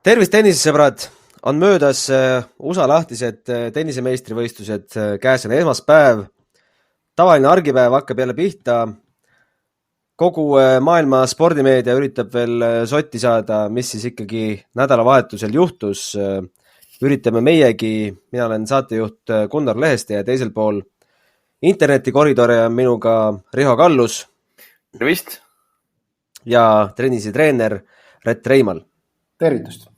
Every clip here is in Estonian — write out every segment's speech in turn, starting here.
Tervist, tennisesõbrad! On möödas USA lahtised tennisemeistrivõistlused, käes on esmaspäev. Tavaline argipäev hakkab jälle pihta. Kogu maailma spordimeedia üritab veel sotti saada, mis siis ikkagi nädalavahetusel juhtus. Üritame meiegi, mina olen saatejuht Gunnar Leheste ja teisel pool internetikoridore on minuga Riho Kallus. Tervist! Ja tennisetreener Rett Reimal. Tervitust!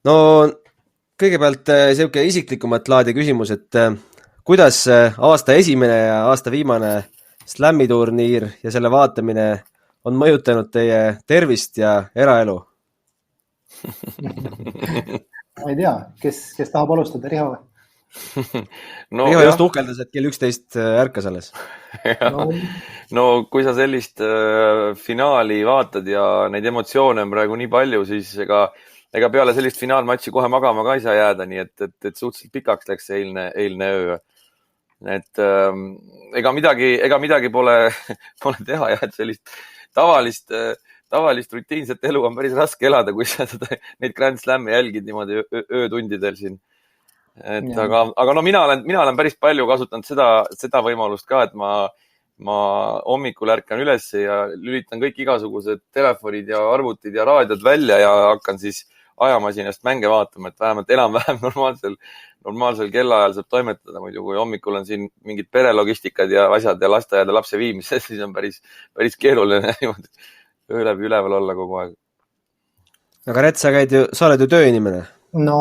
No kõigepealt selline isiklikumat laadi küsimus, et kuidas aasta esimene ja aasta viimane slammiturniir ja selle vaatamine on mõjutanud teie tervist ja eraelu? Ma ei tea, kes tahab alustada, Riho? Riho just uhkeldas, et kell 11 ärkas alles. No kui sa sellist finaali vaatad ja neid emotsioone on praegu nii palju, siis ega peale sellist finaalmatši kohe magama ka ei saa jääda, nii et suhteliselt pikaks läks eilne öö. Et ega midagi pole teha, jah, et sellist tavalist rutiinset elu on päris raske elada, kui sa neid Grand Slami jälgid niimoodi öötundidel siin. Aga no mina olen päris palju kasutanud seda võimalust ka, et ma hommikul ärkan üles ja lülitan kõik igasugused telefonid ja arvutid ja raadiod välja ja hakkan siis ajamasinast mänge vaatama, et vähemalt enam-vähem normaalsel kellaajal saab toimetada. Muidu kui hommikul on siin mingid perelogistikad ja asjad ja lasteaeda lapse viimised, siis on päris keeruline öö läbi üleval olla kogu aeg. Aga Rett, sa oled ju tööinimene. No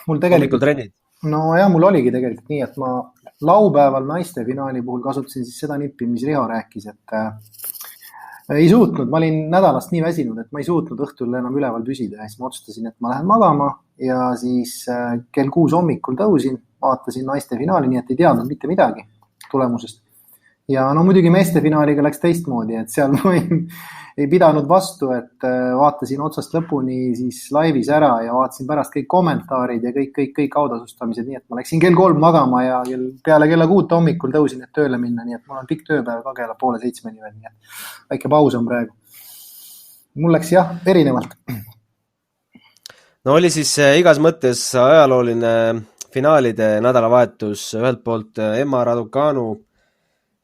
mul tegelikult trennid. No jah, mul oligi tegelikult nii, et ma laupäeval naiste finaali puhul kasutasin siis seda nippi, mis Riho rääkis, et ei suutnud, ma olin nädalast nii väsinud, et ma ei suutnud õhtul enam üleval püsida ja siis ma otsustasin, et ma lähen magama ja siis kell 6 hommikul tõusin, vaatasin naiste finaali, nii et ei teadnud mitte midagi tulemusest. Ja no muidugi meeste finaaliga läks teistmoodi, et seal ma ei pidanud vastu, et vaatasin otsast lõpuni siis laivis ära ja vaatasin pärast kõik kommentaarid ja kõik autasustamised, nii et ma läksin kell 3 magama ja peale kella 6 hommikul tõusin, et tööle minna, nii et mul on pikk tööpäev ka kella 6:30 veel, nii et väike paus on praegu. Mul läks jah, erinevalt. No oli siis igas mõttes ajalooline finaalide nädalavahetus, ühelt poolt Emma Raducanu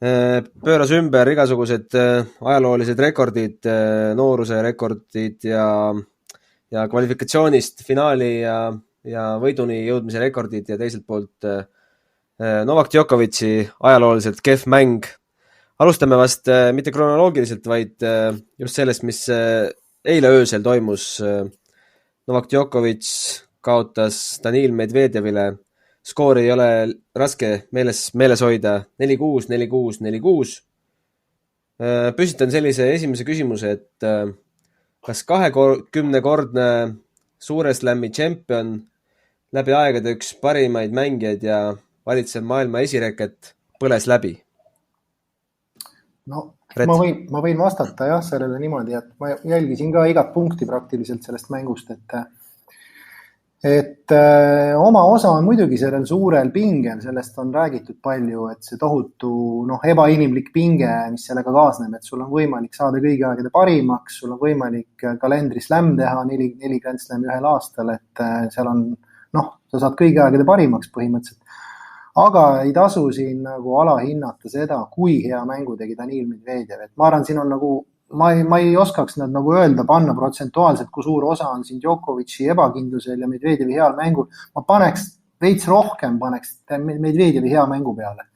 pööras ümber igasugused ajaloolised rekordid, nooruse rekordid ja kvalifikatsioonist finaali ja võiduni jõudmise rekordid ja teiselt poolt Novak Djokovic'i ajalooliselt kehv mäng. Alustame vast mitte kronoloogiliselt, vaid just sellest, mis eile öösel toimus. Novak Djokovic kaotas Danil Medvedjevile. Skoori ei ole raske meeles hoida. 4-6, 4-6, 4-6. Püsitan sellise esimese küsimuse, et kas 20-kordne suure slammi tšempion, läbi aegade üks parimaid mängijaid ja valitsev maailma esireket põles läbi? No, ma võin vastata jah sellele niimoodi, et ma jälgisin ka igat punkti praktiliselt sellest mängust, et oma osa on muidugi sellel suurel pingel, sellest on räägitud palju, et see tohutu ebainimlik pinge, mis sellega kaasneb, et sul on võimalik saada kõigi aegade parimaks, sul on võimalik kalendri slam teha, 4 Grand Slami ühel aastal, et seal on, sa saad kõigi aegade parimaks põhimõtteliselt. Aga ei tasu siin nagu alahinnata seda, kui hea mängu tegi Danil Medvedjev, et ma arvan, siin on ma ei oskaks nad nagu öelda, panna protsentuaalselt, kui suur osa on siin Djokovic'i ebakindlusel ja Medvedjevi heal mängul. Ma paneks veits rohkem Medvedjevi hea mängu peale.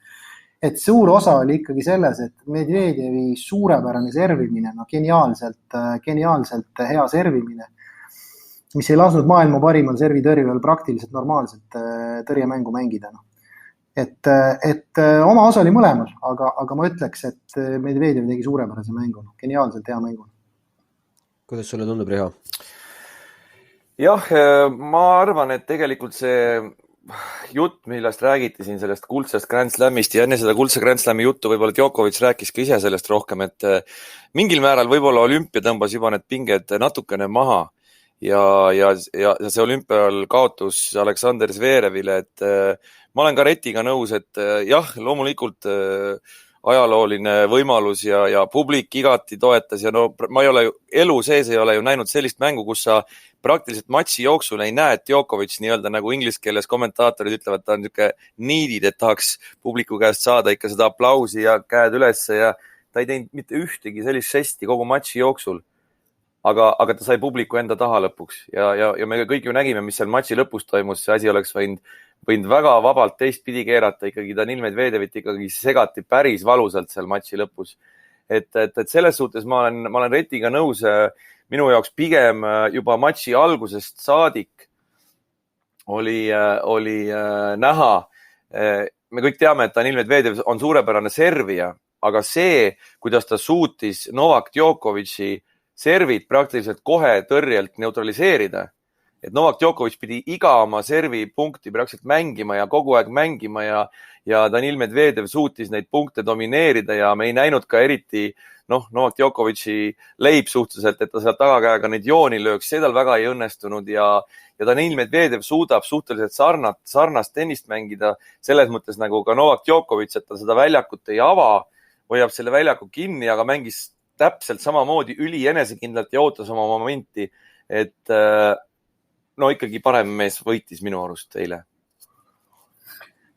Et suur osa oli ikkagi selles, et Medvedjevi suurepärane servimine, geniaalselt hea servimine, mis ei lasnud maailma parimal servitõrjel praktiliselt normaalselt tõrjemängu mängida. Et oma osa oli mõlemal, aga ma ütleks, et Medvedjev tegi suurepärase mängu, geniaalselt hea mängu. Kuidas sulle tundub, Riho? Jah, ma arvan, et tegelikult see jutt, millest räägiti siin sellest kuldsest Grand Slamist ja enne seda kuldse Grand Slami juttu võib-olla Djokovic rääkis ka ise sellest rohkem, et mingil määral võib-olla olümpia tõmbas juba need pinged natukene maha ja see olümpial kaotus Aleksander Zverevile, et ma olen ka Retiga nõus, et jah, loomulikult ajalooline võimalus ja publik igati toetas ja no ma ei ole elu sees ei ole ju näinud sellist mängu, kus sa praktiliselt matši jooksul ei näe, et Djokovic nii-öelda nagu inglise keeles kommentaatorid ütlevad, ta on niisugune needid, et tahaks publiku käest saada ikka seda aplausi ja käed ülesse ja ta ei teinud mitte ühtegi sellist žesti kogu matši jooksul. Aga ta sai publiku enda taha lõpuks ja me kõik ju nägime, mis seal matši lõpus toimus, see asi oleks võinud väga vabalt teistpidi keerata, ikkagi Danil Medvedevit ikkagi segati päris valusalt seal matši lõpus. Et selles suhtes ma olen Retiga nõus, minu jaoks pigem juba matši algusest saadik oli näha. Me kõik teame, et Danil Medvedev on suurepärane servija, aga see, kuidas ta suutis Novak Djokovic'i servid praktiliselt kohe tõrjelt neutraliseerida. Et Novak Djokovic pidi iga oma servi punkti praktiliselt mängima ja kogu aeg mängima ja Danil Medvedev suutis neid punkte domineerida ja me ei näinud ka eriti Novak Djokovic'i leibsuhteliselt, et ta sealt tagakäega neid jooni lööks, see tal väga ei õnnestunud ja Danil Medvedev suudab suhteliselt sarnast tennist mängida selles mõttes nagu ka Novak Djokovic, et ta seda väljakut ei ava, hoiab selle väljaku kinni, aga mängis täpselt samamoodi üli enesekindlalt ja ootas oma momenti, et ikkagi parem mees võitis minu arust eile.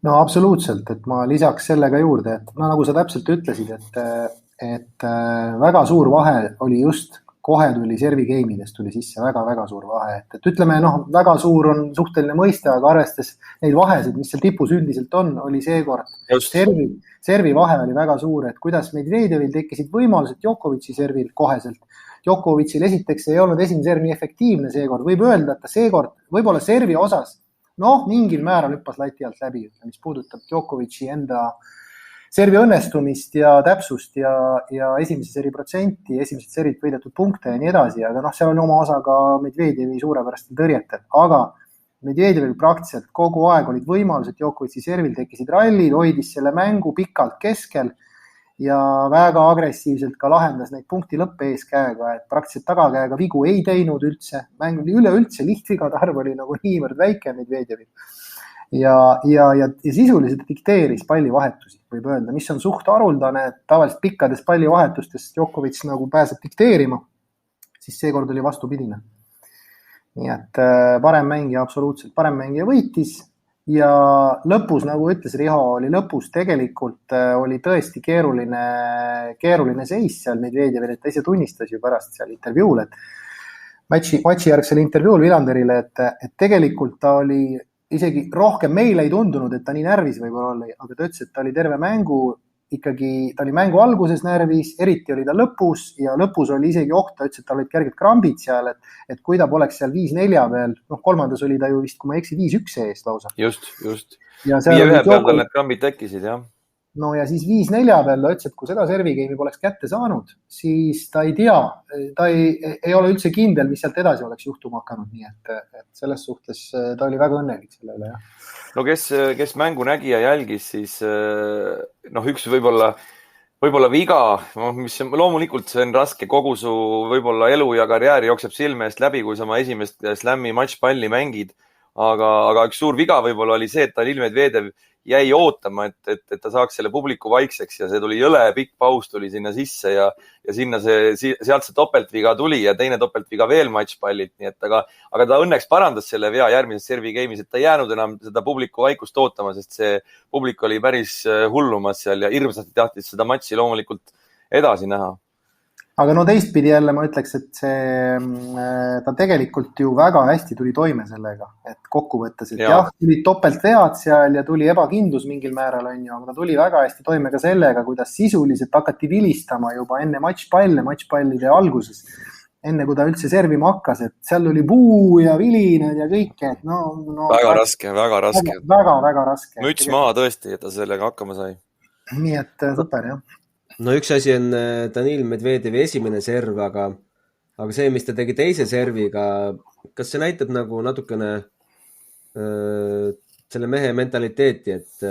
No absoluutselt, et ma lisaks sellega juurde, et nagu sa täpselt ütlesid, et väga suur vahe oli just kohe tuli servigeimidest tuli sisse väga-väga suur vahe, et ütleme, väga suur on suhteline mõiste, aga arvestes neid vahesid, mis seal tipus üldiselt on, oli seekord servi vahe oli väga suur, et kuidas Medvedevil tekkisid võimalused Djokovic'i servil koheselt. Djokovic'il esiteks ei olnud esimene serv nii efektiivne seekord, võib öelda, et ta seekord võib-olla servi osas, mingil määral hüppas lati alt läbi, mis puudutab Djokovic'i enda servi õnnestumist ja täpsust ja esimese seri protsenti, esimesed serid võidetud punkte ja nii edasi, aga seal on oma osa ka Medvedevi suurepärastel tõrjetel, aga Medvedevil praktiliselt kogu aeg olid võimalused Djokovic'i servil, tekkisid rallid, hoidis selle mängu pikalt keskel ja väga agressiivselt ka lahendas neid punkti lõppe eeskäega, et praktiliselt tagakäega vigu ei teinud üldse, mäng oli üleüldse lihtvigade arv oli nagu niivõrd väike Medvedevil. Ja sisuliselt dikteeris pallivahetusi, võib öelda, mis on suht haruldane, et tavaliselt pikkades pallivahetustes Djokovic nagu pääseb dikteerima, siis seekord oli vastupidine. Nii et parem mängija, absoluutselt parem mängija võitis ja lõpus, nagu ütles Riho, oli lõpus tegelikult oli tõesti keeruline seis seal Medvedevil, et ta ise tunnistas ju pärast seal intervjuul, et matši järgsel intervjuul Vilanderile, et tegelikult ta oli isegi rohkem meile ei tundunud, et ta nii närvis võib-olla oli, aga ta ütles, et ta oli terve mängu ikkagi, ta oli mängu alguses närvis, eriti oli ta lõpus ja lõpus oli isegi oht, ta ütles, et tal olid kerged krambid seal, et kui ta poleks seal 5-4 peal, kolmandas oli ta ju vist, kui ma eksi, 5-1 ees lausa. Just. 5-1 peal tal need krambid tekkisid, jah. No ja siis 5-4 peal ta ütles, et kui seda servigeimi poleks kätte saanud, siis ta ei tea, ta ei ole üldse kindel, mis sealt edasi oleks juhtuma hakanud, nii et selles suhtes ta oli väga õnnelik selle üle, jah. No kes mängu nägi ja jälgis, siis üks võib-olla viga, mis loomulikult see on raske, kogu su võib-olla elu ja karjääri jookseb silme eest läbi, kui sa oma esimest slam'i matšpalli mängid, aga üks suur viga võib-olla oli see, et Danil Medvedev jäi ootama, et ta saaks selle publiku vaikseks ja see tuli jõle pikk paus tuli sinna sisse ja sinna sealt see topeltviga tuli ja teine topeltviga veel matšpallilt, nii et aga ta õnneks parandas selle vea järgmises servigeimis, et ta ei jäänud enam seda publiku vaikust ootama, sest see publik oli päris hullumas seal ja hirmsasti tahtis seda matši loomulikult edasi näha. Aga teistpidi jälle ma ütleks, et ta tegelikult ju väga hästi tuli toime sellega, et kokku võttes, et jah, tuli topeltvead seal ja tuli ebakindlus mingil määral, aga ta tuli väga hästi toime ka sellega, kuidas sisuliselt hakati vilistama juba enne matšpallide alguses, enne kui ta üldse servima hakkas, et seal oli puu ja vilinad ja kõike, et väga raske. Väga raske. Müts maha tõesti, et ta sellega hakkama sai. Nii et super, jah. No üks asi on Danil Medvedevi esimene serv, aga see, mis ta tegi teise serviga, kas see näitab nagu natukene selle mehe mentaliteeti, et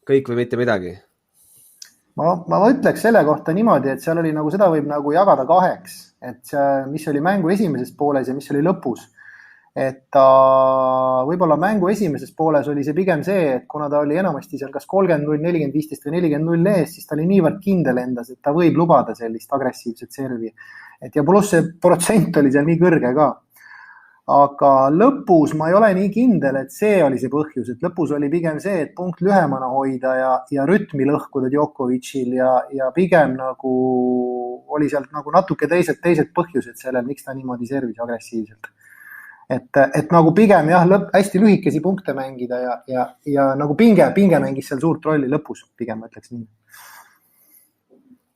kõik või mitte midagi? Ma ütleks selle kohta niimoodi, et seal oli seda võib jagada kaheks, et mis oli mängu esimeses pooles ja mis oli lõpus. et ta võib-olla mängu esimeses pooles oli see pigem see, et kuna ta oli enamasti seal kas 30-0, 40-15 või 40-0 ees, siis ta oli niivõrd kindel endas, et ta võib lubada sellist agressiivset servi. Ja pluss see protsent oli seal nii kõrge ka. Aga lõpus ma ei ole nii kindel, et see oli see põhjus, et lõpus oli pigem see, et punkt lühemana hoida ja rütmi lõhkuda Djokovicil ja pigem nagu oli sealt nagu natuke teised põhjused sellel, miks ta niimoodi servis agressiivselt. Et nagu pigem jah, hästi lühikesi punkte mängida ja nagu pinge mängis seal suurt rolli lõpus, pigem ma ütleks nii.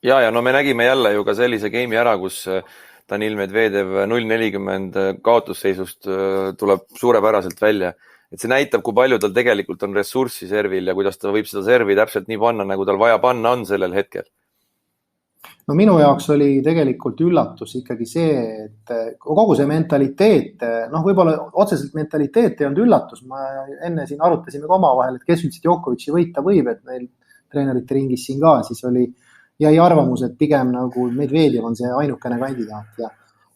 Ja no me nägime jälle ju ka sellise game'i ära, kus Danil Medvedev 0-40 kaotusseisust tuleb suurepäraselt välja. Et see näitab, kui palju tal tegelikult on ressurssi servil ja kuidas ta võib seda servi täpselt nii panna, nagu tal vaja panna on sellel hetkel. No minu jaoks oli tegelikult üllatus ikkagi see, et kogu see mentaliteet, võib-olla otseselt mentaliteet ei olnud üllatus. Ma enne siin arutasime ka omavahel, et kes üldse Djokovici võita võib, et meil treenerite ringis siin ka, siis jäi arvamus, et pigem nagu Medvedev on see ainukene kandidaat ja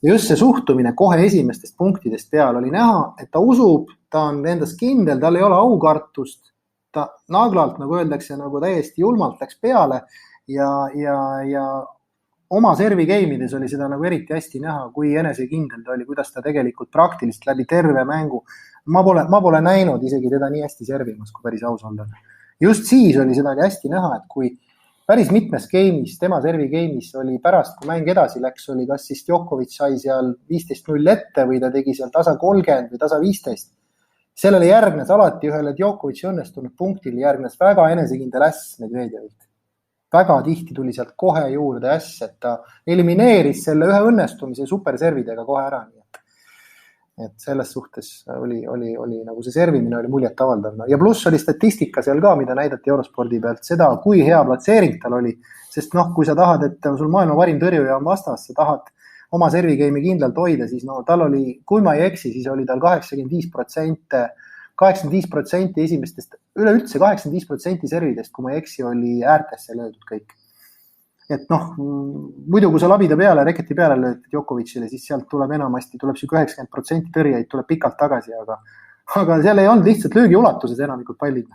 just see suhtumine kohe esimestest punktidest peal oli näha, et ta usub, ta on endas kindel, tal ei ole aukartust, ta naglalt, nagu öeldakse, nagu täiesti julmalt läks peale ja oma servi game'ides oli seda nagu eriti hästi näha, kui enesekindel ta oli, kuidas ta tegelikult praktiliselt läbi terve mängu. Ma pole näinud isegi teda nii hästi servimas, kui päris aus olla. Just siis oli seda hästi näha, et kui päris mitmes game'is, tema servi game'is oli pärast, kui mäng edasi läks, oli kas siis Djokovic sai seal 15-0 ette või ta tegi seal tasa 30 või tasa 15. Sellele järgnes alati ühele Djokovici õnnestunud punktile järgnes väga enesekindel äss Medvedevilt. Väga tihti tuli sealt kohe juurde äss, et ta elimineeris selle ühe õnnestumise superservidega kohe ära. Et selles suhtes oli nagu see servimine oli muljet avaldav. Ja pluss oli statistika seal ka, mida näidati Eurospordi pealt, seda, kui hea platseering tal oli. Sest kui sa tahad, et sul maailma parim tõrjuja on vastas, sa tahad oma servigame'i kindlalt hoida, siis tal oli, kui ma ei eksi, siis oli tal 85% esimestest, üleüldse 85% servidest, kui ma ei eksi, oli äärtesse löödud kõik. Et muidu kui sa labida peale, reketi peale lööd Djokovicile, siis sealt tuleb enamasti, tuleb 90% tõrjeid, tuleb pikalt tagasi, aga seal ei olnud lihtsalt löögi ulatuses enamikud pallid.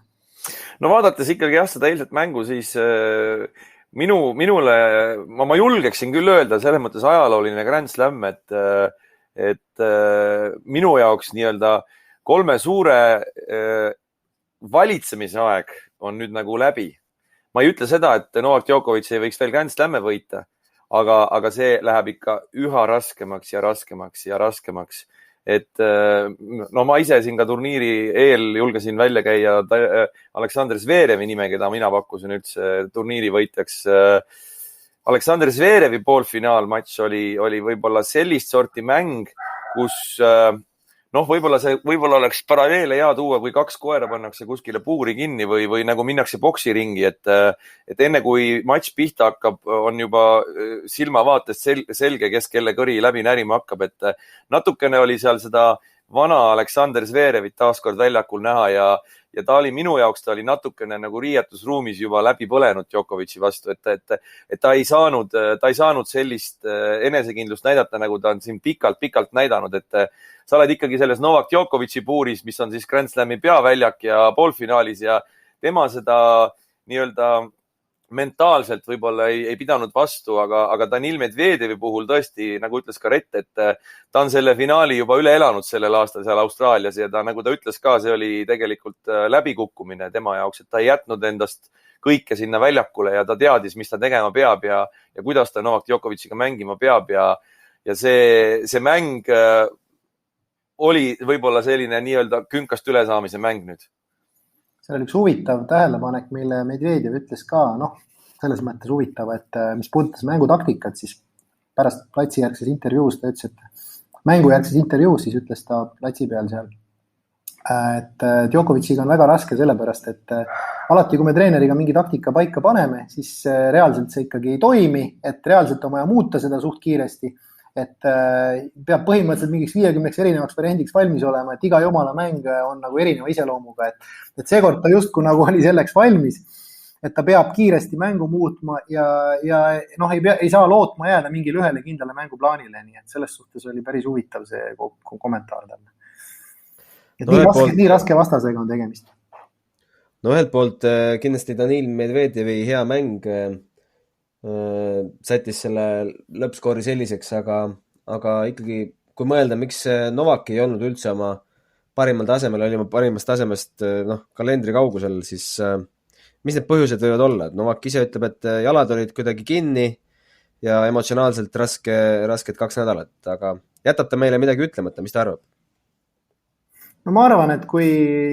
No vaadates ikkagi jah seda eilset mängu, siis minule, ma julgeksin küll öelda selles mõttes ajalooline Grand Slam, et minu jaoks nii-öelda 3 suure valitsemise aeg on nüüd nagu läbi. Ma ei ütle seda, et Novak Djokovic ei võiks veel Grand Slamme võita, aga see läheb ikka üha raskemaks ja raskemaks ja raskemaks. Et ma ise siin ka turniiri eel julgesin välja käia Aleksander Zverevi nime, keda mina pakkusin üldse turniiri võitjaks. Aleksander Zverevi poolfinaalmatš oli võib-olla sellist sorti mäng, kus võib-olla oleks paralleele hea tuua, kui 2 koera pannakse kuskile puuri kinni või nagu minnakse boksiringi, et enne kui matš pihta hakkab, on juba silmavaatest selge, kes kelle kõri läbi närima hakkab, et natukene oli seal seda vana Aleksander Zverevit taaskord väljakul näha ja ta oli minu jaoks, ta oli natukene nagu riietusruumis juba läbi põlenud Djokovici vastu, et ta ei saanud sellist enesekindlust näidata, nagu ta on siin pikalt näidanud, et sa oled ikkagi selles Novak Djokovici puuris, mis on siis Grand Slami peaväljak ja poolfinaalis ja tema seda nii-öelda mentaalselt võib-olla ei pidanud vastu, aga Danil Medvedevi puhul tõesti, nagu ütles ka Rett, et ta on selle finaali juba üle elanud sellel aastal seal Austraalias ja ta, nagu ta ütles ka, see oli tegelikult läbikukkumine tema jaoks, et ta ei jätnud endast kõike sinna väljakule ja ta teadis, mis ta tegema peab ja kuidas ta Novak Djokoviciga mängima peab ja see mäng oli võib-olla selline nii-öelda künkast ülesaamise mäng nüüd. See oli üks huvitav tähelepanek, mille Medvedev ütles ka, selles mõttes huvitav, et mis puudutas mängutaktikat, siis pärast platsijärgses intervjuus ta ütles, et mängujärgses intervjuus siis ütles ta platsi peal seal, et Djokoviciga on väga raske sellepärast, et alati, kui me treeneriga mingi taktika paika paneme, siis reaalselt see ikkagi ei toimi, et reaalselt on vaja muuta seda suht kiiresti, et peab põhimõtteliselt mingiks 50 erinevaks variandiks valmis olema, et iga jumala mäng on nagu erineva iseloomuga, et seekord ta justkui nagu oli selleks valmis, et ta peab kiiresti mängu muutma ja ei saa lootma jääda mingile ühele kindlale mänguplaanile, nii et selles suhtes oli päris huvitav see kommentaar talle. Et No ühelt poolt, nii raske vastasega on tegemist. no ühelt poolt kindlasti Danil Medvedjevi hea mäng sättis selle lõppskoori selliseks, aga ikkagi, kui mõelda, miks Novak ei olnud üldse oma parimal tasemel, oli oma parimast tasemest kalendri kaugusel, siis mis need põhjused võivad olla? Novak ise ütleb, et jalad olid kuidagi kinni ja emotsionaalselt rasked 2 nädalat, aga jätab ta meile midagi ütlemata, mis ta arvab? No ma arvan, et kui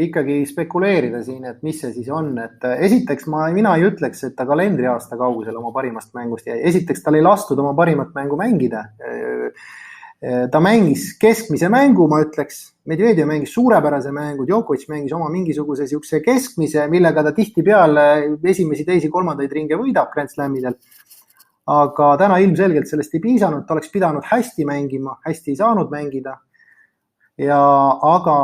ikkagi spekuleerida siin, et mis see siis on, et esiteks mina ei ütleks, et ta kalendriaasta kaugusel oma parimast mängust jäi. Esiteks tal ei lastud oma parimat mängu mängida. Ta mängis keskmise mängu, ma ütleks. Medvedjev mängis suurepärase mängu, Djokovic mängis oma mingisuguse siukse keskmise, millega ta tihti peale esimesi, teisi, kolmandaid ringe võidab Grand Slamidel. Aga täna ilmselgelt sellest ei piisanud, ta oleks pidanud hästi mängima, hästi ei saanud mängida. Aga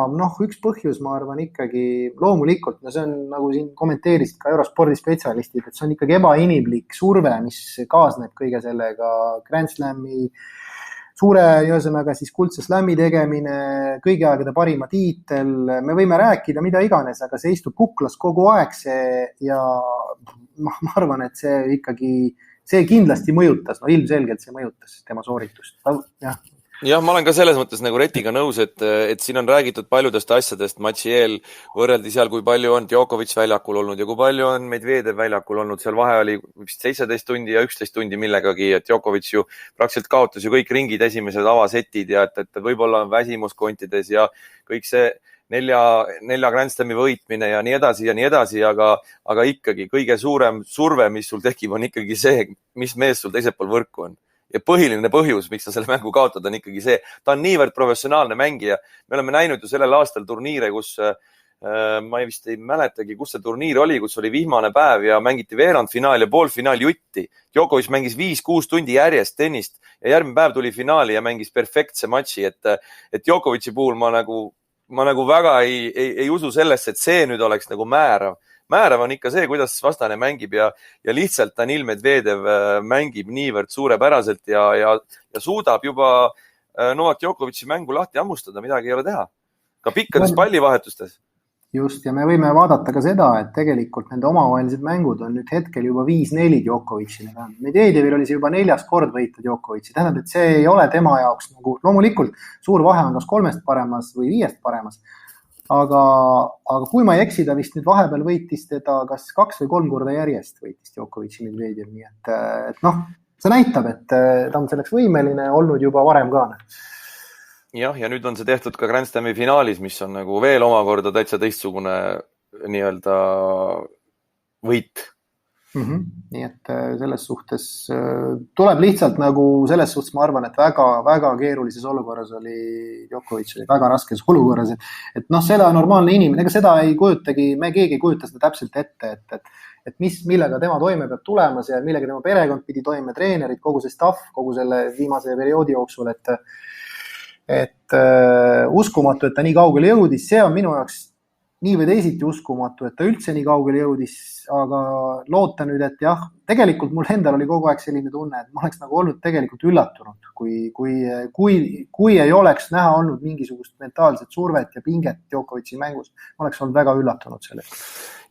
üks põhjus, ma arvan ikkagi loomulikult, see on nagu siin kommenteerisid ka Eurospordi spetsialistid, et see on ikkagi ebainimlik surve, mis kaasneb kõige sellega Grand Slami, ühesõnaga siis kuldse slammi tegemine, kõigi aegade parima tiitel, me võime rääkida mida iganes, aga see istub kuklas kogu aeg ja ma arvan, et see kindlasti mõjutas, ilmselgelt see mõjutas tema sooritust. Jah, ma olen ka selles mõttes nagu Retiga nõus, et siin on räägitud paljudest asjadest matši eel, võrreldi seal, kui palju on Djokovic väljakul olnud ja kui palju on Medvedjev väljakul olnud. Seal vahe oli vist 17 tundi ja 11 tundi millegagi, et Djokovic ju praktiliselt kaotas ju kõik ringid, esimesed avasetid ja et võib-olla on väsimuskontides ja kõik see nelja Grand Slami võitmine ja nii edasi, aga ikkagi kõige suurem surve, mis sul tekib, on ikkagi see, mis mees sul teisel pool võrku on. Ja põhiline põhjus, miks ta selle mängu kaotada, on ikkagi see. Ta on niivõrd professionaalne mängija. Me oleme näinud ju sellel aastal turniire, kus ma vist ei mäletagi, kus see turniir oli, kus oli vihmane päev ja mängiti veerandfinaal ja poolfinaal jutti. Djokovic mängis 5-6 tundi järjest tennist ja järgmine päev tuli finaali ja mängis perfektse matši. Et Djokovic'i puhul ma nagu väga ei usu sellesse, et see nüüd oleks nagu määrav. Määrav on ikka see, kuidas vastane mängib ja lihtsalt Danil Medvedjev mängib niivõrd suurepäraselt ja suudab juba Novak Djokovic'i mängu lahti hammustada, midagi ei ole teha. Ka pikkades pallivahetustes. Just, ja me võime vaadata ka seda, et tegelikult nende omavahelised mängud on nüüd hetkel juba 5-4 Djokovic'ile. Medvedjevil oli see juba 4. kord võita Djokovic'i. Tähendab, et see ei ole tema jaoks nagu, loomulikult suur vahe on kas 3 paremas või 5 paremas. Aga kui ma ei eksi, ta vist nüüd vahepeal võitis teda kas 2 või 3 korda järjest võitis Djokovic'i Medvedjev. Nii et see näitab, et ta on selleks võimeline olnud juba varem ka. Jah, ja nüüd on see tehtud ka Grand Slami finaalis, mis on nagu veel omakorda täitsa teistsugune nii-öelda võit. Nii et selles suhtes tuleb lihtsalt nagu selles suhtes, ma arvan, et väga keerulises olukorras oli Djokovic, oli väga raskes olukorras, et seda normaalne inimene, ega seda ei kujutagi, me keegi ei kujuta seda täpselt ette, et millega tema toime peab tulema ja millega tema perekond pidi toime, treenerid, kogu see staff, kogu selle viimase perioodi jooksul, et uskumatu, et ta nii kaugele jõudis, see on minu jaoks nii või teisiti uskumatu, et ta üldse nii kaugele jõudis, aga loota nüüd, et jah, tegelikult mul endal oli kogu aeg selline tunne, et ma oleks nagu olnud tegelikult üllatunud, kui ei oleks näha olnud mingisugust mentaalset survet ja pinget Djokovic'i mängus, ma oleks olnud väga üllatunud sellest.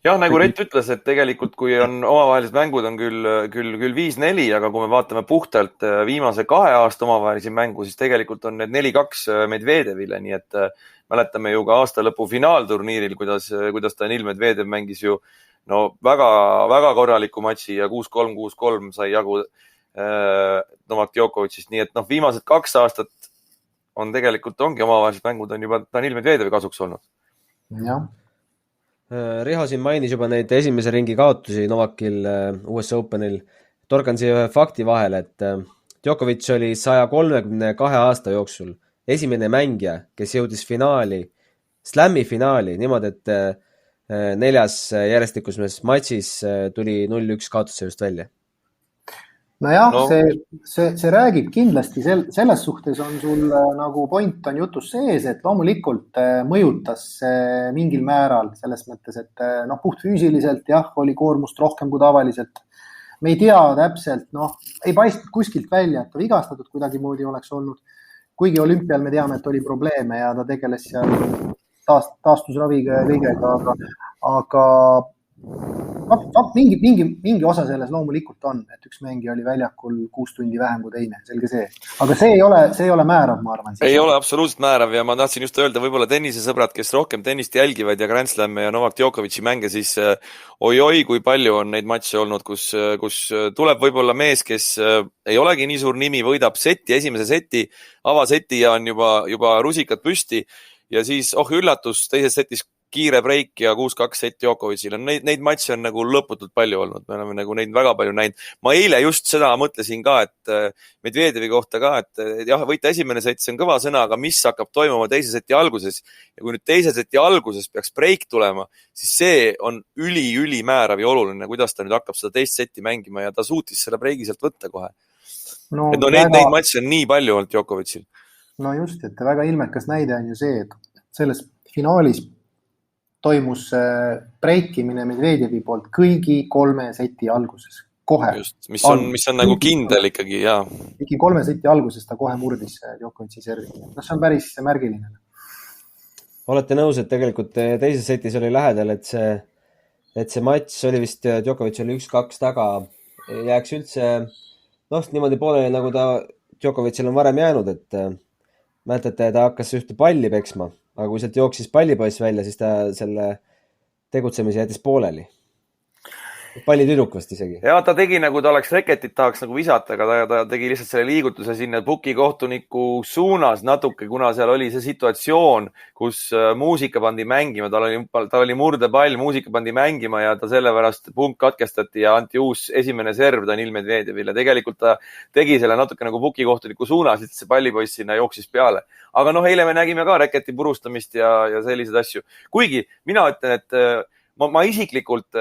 Jah, nagu Rett ütles, et tegelikult kui on omavahelised mängud on küll 5-4, aga kui me vaatame puhtalt viimase 2 aasta omavahelisi mängu, siis tegelikult on need 4-2 Medvedjevile, nii et mäletame ju ka aasta lõpu finaalturniiril, kuidas Danil Medvedjev mängis ju väga korraliku matši ja 6-3, 6-3 sai jagu Novak Djokovic'ist, nii et viimased 2 aastat ongi omavahelised mängud on juba Danil Medvedjevi kasuks olnud. Jah. Riho siin mainis juba neid esimese ringi kaotusi Novakil US Openil. Torkan siia ühe fakti vahele, et Djokovic oli 132 aasta jooksul esimene mängija, kes jõudis slammi finaali niimoodi, et 4. järjestikuses matšis tuli 0-1 kaotuse just välja. Nojah, see räägib kindlasti, selles suhtes on sul nagu point on jutus sees, et loomulikult mõjutas mingil määral selles mõttes, et puht füüsiliselt jah, oli koormust rohkem kui tavaliselt. Me ei tea täpselt, ei paistnud kuskilt välja, et vigastatud kuidagi moodi oleks olnud. Kuigi olümpial me teame, et oli probleeme ja ta tegeles seal taastusraviga ja kõigega, aga mingi osa selles loomulikult on, et üks mängija oli väljakul 6 tundi vähem kui teine, selge see. Aga see ei ole määrav, ma arvan. Ei ole absoluutselt määrav ja ma tahtsin just öelda, võib-olla tennisesõbrad, kes rohkem tennist jälgivad ja Grand Slami ja Novak Djokovic'i mänge, siis oi, kui palju on neid matše olnud, kus tuleb võib-olla mees, kes ei olegi nii suur nimi, võidab esimese seti, avaseti ja on juba rusikad püsti ja siis, üllatus, teises setis kiire breik ja 6-2 sett Djokovic'ile. Neid matše on nagu lõputult palju olnud. Me oleme nagu neid väga palju näinud. Ma eile just seda mõtlesin ka, et Medvedjevi kohta ka, et jah, võita esimene sett, see on kõva sõna, aga mis hakkab toimuma teise seti alguses? Ja kui nüüd teise seti alguses peaks breik tulema, siis see on üli määrav ja oluline, kuidas ta nüüd hakkab seda teist setti mängima ja ta suutis selle breigi sealt võtta kohe. Neid matše on nii palju olnud Djokovic'il. No just, et väga ilmekas näide on ju see, et selles finaalis toimus breikimine Medvedjevi poolt kõigi 3 seti alguses. Kohe. Just, mis on nagu kindel ikkagi, jaa. Kõigi 3 seti alguses ta kohe murdis Djokovic'i servi. See on päris märgiline. Olete nõus, et tegelikult teises setis oli lähedal, et see matš oli vist Djokovic oli 1-2 taga. Jääks üldse niimoodi pooleli, nagu ta Djokovic'il on varem jäänud, et mäletate, ta hakkas ühte palli peksma. Aga kui sealt jooksis pallipoiss välja, siis ta selle tegutsemise jättis pooleli. Pallitüdruk vast isegi. Ja ta tegi nagu ta oleks reketit tahaks nagu visata, aga ta tegi lihtsalt selle liigutuse sinna pukikohtuniku suunas natuke, kuna seal oli see situatsioon, kus muusika pandi mängima, ta oli murdepall, muusika pandi mängima ja ta sellepärast punk katkestati ja anti uus esimene serv Danil Medvedjevile. Tegelikult ta tegi selle natuke nagu pukikohtuniku suunas, et see pallipoiss sinna jooksis peale. Aga eile me nägime ka reketi purustamist ja selliseid asju. Kuigi mina ütlen, et ma isiklikult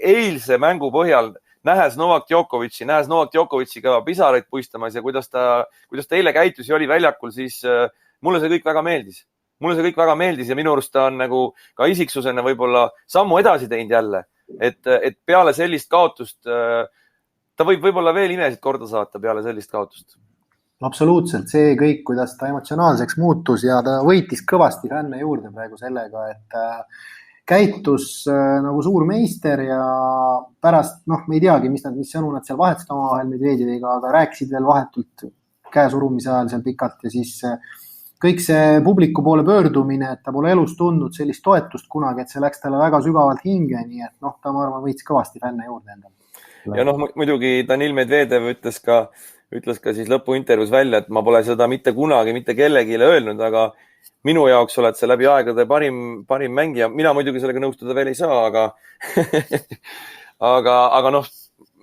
eilse mängu põhjal nähes Novak Djokovic'iga pisaraid puistamas ja kuidas ta eile käitus ja oli väljakul, siis mulle see kõik väga meeldis ja minu arust ta on nagu ka isiksusena võib-olla sammu edasi teinud jälle, et peale sellist kaotust ta võib-olla veel imesid korda saata peale sellist kaotust. Absoluutselt, see kõik, kuidas ta emotsionaalseks muutus ja ta võitis kõvasti fänne juurde praegu sellega, et käitus nagu suur meister ja pärast, me ei teagi, mis sõnu nad seal vahetasid omavahel Medvedjeviga, aga rääkisid veel vahetult käesurumise ajal seal pikalt ja siis kõik see publiku poole pöördumine, et ta pole elus tundnud sellist toetust kunagi, et see läks talle väga sügavalt hinge, nii et ta, ma arvan, võitis kõvasti fänne juurde endale. Ja muidugi Danil Medvedjev ütles ka siis lõpuintervjuus välja, et ma pole seda mitte kunagi mitte kellegile öelnud, aga minu jaoks oled see läbi aegade parim mängija. Mina muidugi sellega nõustuda veel ei saa, aga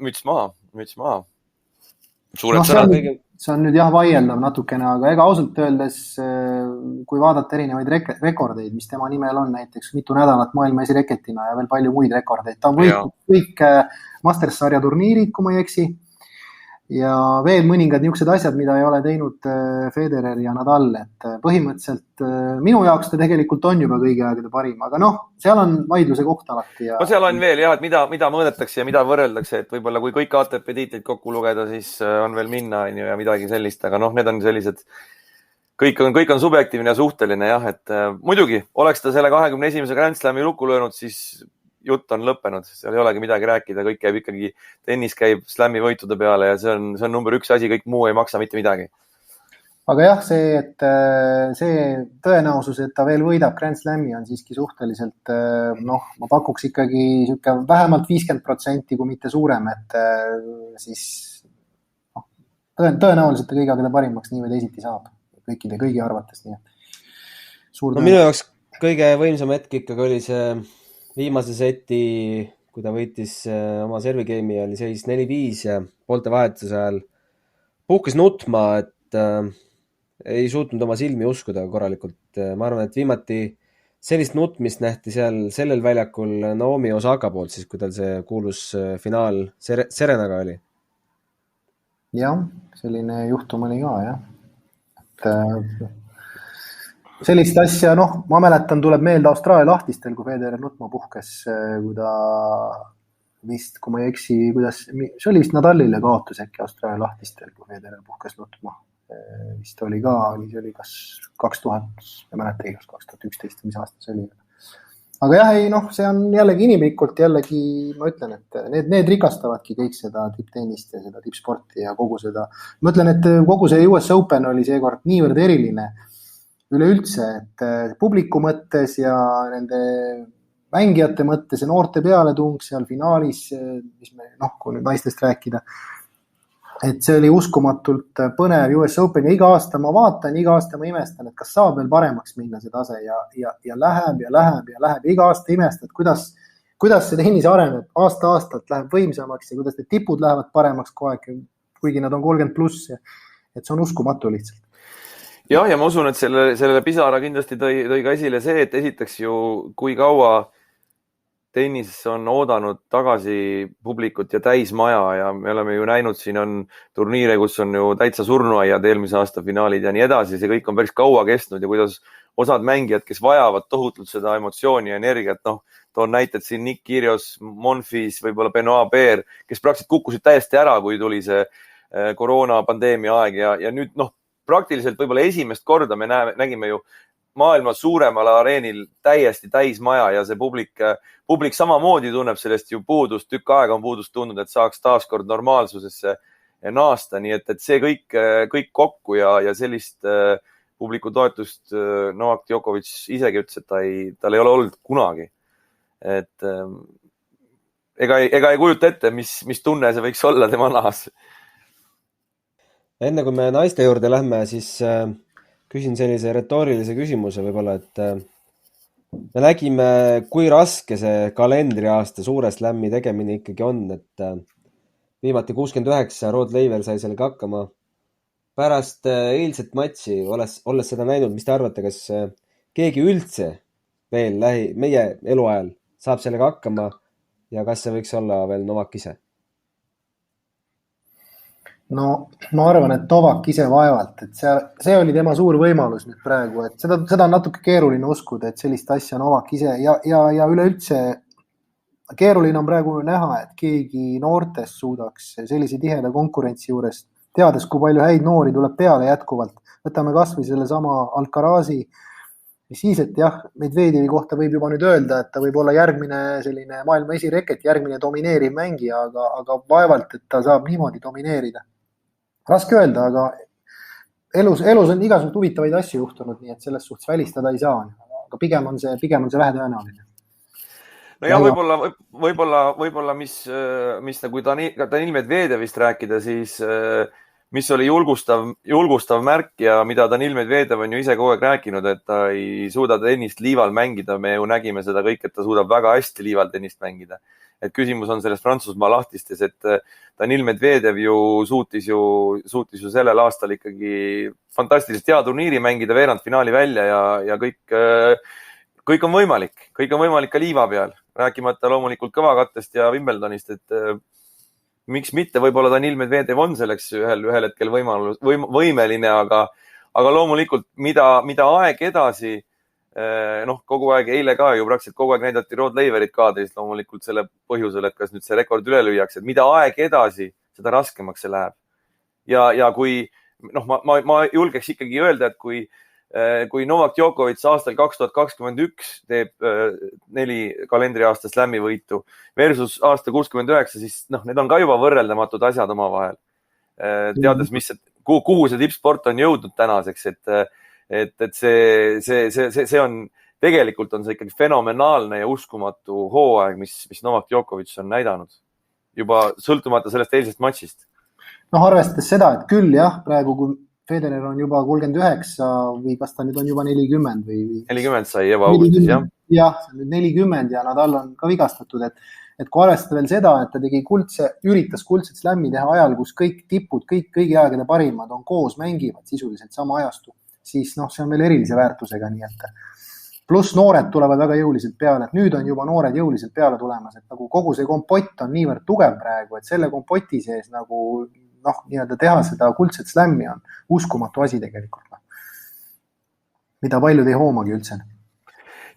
müts maha. Suured sõnad. See on nüüd vaieldav natukene, aga ega ausalt öeldes, kui vaadata erinevaid rekordeid, mis tema nimel on, näiteks mitu nädalat maailma esireketina ja veel palju muid rekordeid. Ta on võitnud kõik Masters-sarja turniirid, kui ma ei eksi. Ja veel mõningad niisugused asjad, mida ei ole teinud Federer ja Nadal, et põhimõtteliselt minu jaoks ta tegelikult on juba kõigi aegade parim, aga seal on vaidluse koht alati. Ja... seal on veel et mida mõõdetakse ja mida võrreldakse, et võib-olla kui kõik ATP tiitlid kokku lugeda, siis on veel minna ja midagi sellist, aga need on sellised, kõik on subjektiivne ja suhteline et muidugi oleks ta selle 21. Grand Slami lukku löönud, siis jutt on lõppenud, seal ei olegi midagi rääkida, kõik käib ikkagi, tennis käib slammi võitude peale ja see on number 1 asi, kõik muu ei maksa mitte midagi. Aga jah, see tõenäosus, et ta veel võidab Grand Slami on siiski suhteliselt, ma pakuks ikkagi vähemalt 50%, kui mitte suurem, et siis tõenäoliselt ta kõige parimaks nii või teisiti saab kõigi arvates. Nii. Minu jaoks kõige võimsam hetk ikkagi oli see viimase seti, kui ta võitis oma servigeimi, oli seis 4-5 ja poolte vahetuse ajal puhkes nutma, et ei suutnud oma silmi uskuda korralikult. Ma arvan, et viimati sellist nutmist nähti sellel väljakul Naomi Osaka poolt, siis kui tal see kuulus finaal Serenaga oli. Jah, selline juhtum oli ka, jah. Et sellist asja, ma mäletan, tuleb meelde Austraalia lahtistel, kui Federer nutma puhkes, kui ta vist, kui ma ei eksi, see oli vist Nadalile kaotus äkki Austraalia lahtistel, kui Federer puhkes nutma. vist oli ka, see oli kas 2000, ei mäletagi, kas 2011, mis aasta see oli. Aga jah, ei noh, see on jällegi inimlikult jällegi, ma ütlen, et need rikastavadki kõik seda tipptennist ja seda tippsporti ja kogu seda. Ma ütlen, et kogu see US Open oli seekord niivõrd eriline üleüldse, et publiku mõttes ja nende mängijate mõttes ja noorte pealetung seal finaalis, mis me, noh, kui nüüd naistest rääkida, et see oli uskumatult põnev US Open ja iga aasta ma vaatan, iga aasta ma imestan, et kas saab veel paremaks minna see tase ja läheb ja läheb ja läheb. Iga aasta imestad, kuidas see tennis areneb, aasta-aastalt läheb võimsamaks ja kuidas need tipud lähevad paremaks kogu aeg, kuigi nad on 30+. Et see on uskumatu lihtsalt. Jah, ja ma usun, et sellele pisara kindlasti tõi ka esile see, et esiteks ju kui kaua tennis on oodanud tagasi publikut ja täismaja ja me oleme ju näinud, siin on turniire, kus on ju täitsa surnuaiad eelmise aasta finaalid ja nii edasi. See kõik on päris kaua kestnud ja kuidas osad mängijad, kes vajavad tohutult seda emotsiooni ja energiat, noh, toon näited siin Nick Kyrgios, Monfils, võib-olla Benoit Paire, kes praktiliselt kukkusid täiesti ära, kui tuli see koroonapandeemia aeg ja nüüd, noh, praktiliselt võib-olla esimest korda me nägime ju maailma suuremal areenil täiesti täismaja ja see publik samamoodi tunneb sellest ju puudust, tükk aega on puudust tundnud, et saaks taaskord normaalsusesse naasta, nii et see kõik kokku ja sellist publiku toetust Novak Djokovic isegi ütles, et tal ei ole olnud kunagi. Et ega ei kujuta ette, mis tunne see võiks olla tema nahas. Enne kui me naiste juurde lähme, siis küsin sellise retoorilise küsimuse võib-olla, et me nägime, kui raske see kalendriaasta suure slammi tegemine ikkagi on, et viimati 69 Rod Laver sai sellega hakkama. Pärast eilset matši, olles seda näinud, mis te arvate, kas keegi üldse veel meie eluajal saab sellega hakkama ja kas see võiks olla veel Novak ise? No ma arvan, et Novak ise vaevalt, et see oli tema suur võimalus nüüd praegu, et seda on natuke keeruline uskuda, et sellist asja Novak ise ja üleüldse keeruline on praegu näha, et keegi noortest suudaks sellise tiheda konkurentsi juures, teades, kui palju häid noori tuleb peale jätkuvalt. Võtame kas või selle sama Alcarazi, mis siis, et jah, Medvedjevi kohta võib juba nüüd öelda, et ta võib olla järgmine selline maailma esireket, järgmine domineeriv mängija, aga vaevalt, et ta saab niimoodi domineerida. Raske öelda, aga elus on igasugused huvitavaid asju juhtunud, nii et selles suhtes välistada ei saa. Aga pigem on see vähetõenäoline. No ja võib-olla mis nagu Danil Medvedjevist rääkida, siis mis oli julgustav märk ja mida Danil Medvedjev on ju ise kogu aeg rääkinud, et ta ei suuda tennist liival mängida. Me ju nägime seda kõik, et ta suudab väga hästi liival tennist mängida. Et küsimus on selles Prantsusmaa lahtistes, et Danil Medvedjev ju suutis ju sellel aastal ikkagi fantastiliselt hea turniiri mängida, veerandfinaali välja ja kõik on võimalik ka liiva peal, rääkimata loomulikult kõvakattest ja Wimbledonist, et miks mitte, võib-olla Danil Medvedjev on selleks ühel hetkel võimeline, aga loomulikult mida aeg edasi, kogu aeg, eile ka ju praktiliselt kogu aeg näidati Rod Laverit kaadris loomulikult selle põhjusel, et kas nüüd see rekord üle lüüakse, et mida aeg edasi, seda raskemaks see läheb. Ja kui, ma julgeks ikkagi öelda, et kui Novak Djokovic aastal 2021 teeb 4 kalendriaasta slammi võitu versus aasta 69, siis need on ka juba võrreldamatud asjad omavahel. Teades, kuhu see tippsport on jõudnud tänaseks, et see on, tegelikult on see ikkagi fenomenaalne ja uskumatu hooaeg, mis Novak Djokovic on näidanud juba sõltumata sellest eilsest matšist. Arvestades seda, et küll jah, praegu kui Federer on juba 39 või kas ta nüüd on juba 40 või 40 sai juba augustis, jah. Jah, see on nüüd 40 ja Nadal on ka vigastatud, et kui arvestada veel seda, et ta üritas kuldset slammi teha ajal, kus kõik tipud, kõigi aegade parimad on koos, mängivad sisuliselt sama ajastu, siis see on veel erilise väärtusega, nii et pluss noored tulevad väga jõuliselt peale, et nüüd on juba noored jõuliselt peale tulemas, et nagu kogu see kompott on niivõrd tugev praegu, et selle kompoti sees nagu nii-öelda teha seda kuldset slammi on uskumatu asi tegelikult, mida paljud ei hoomagi üldse.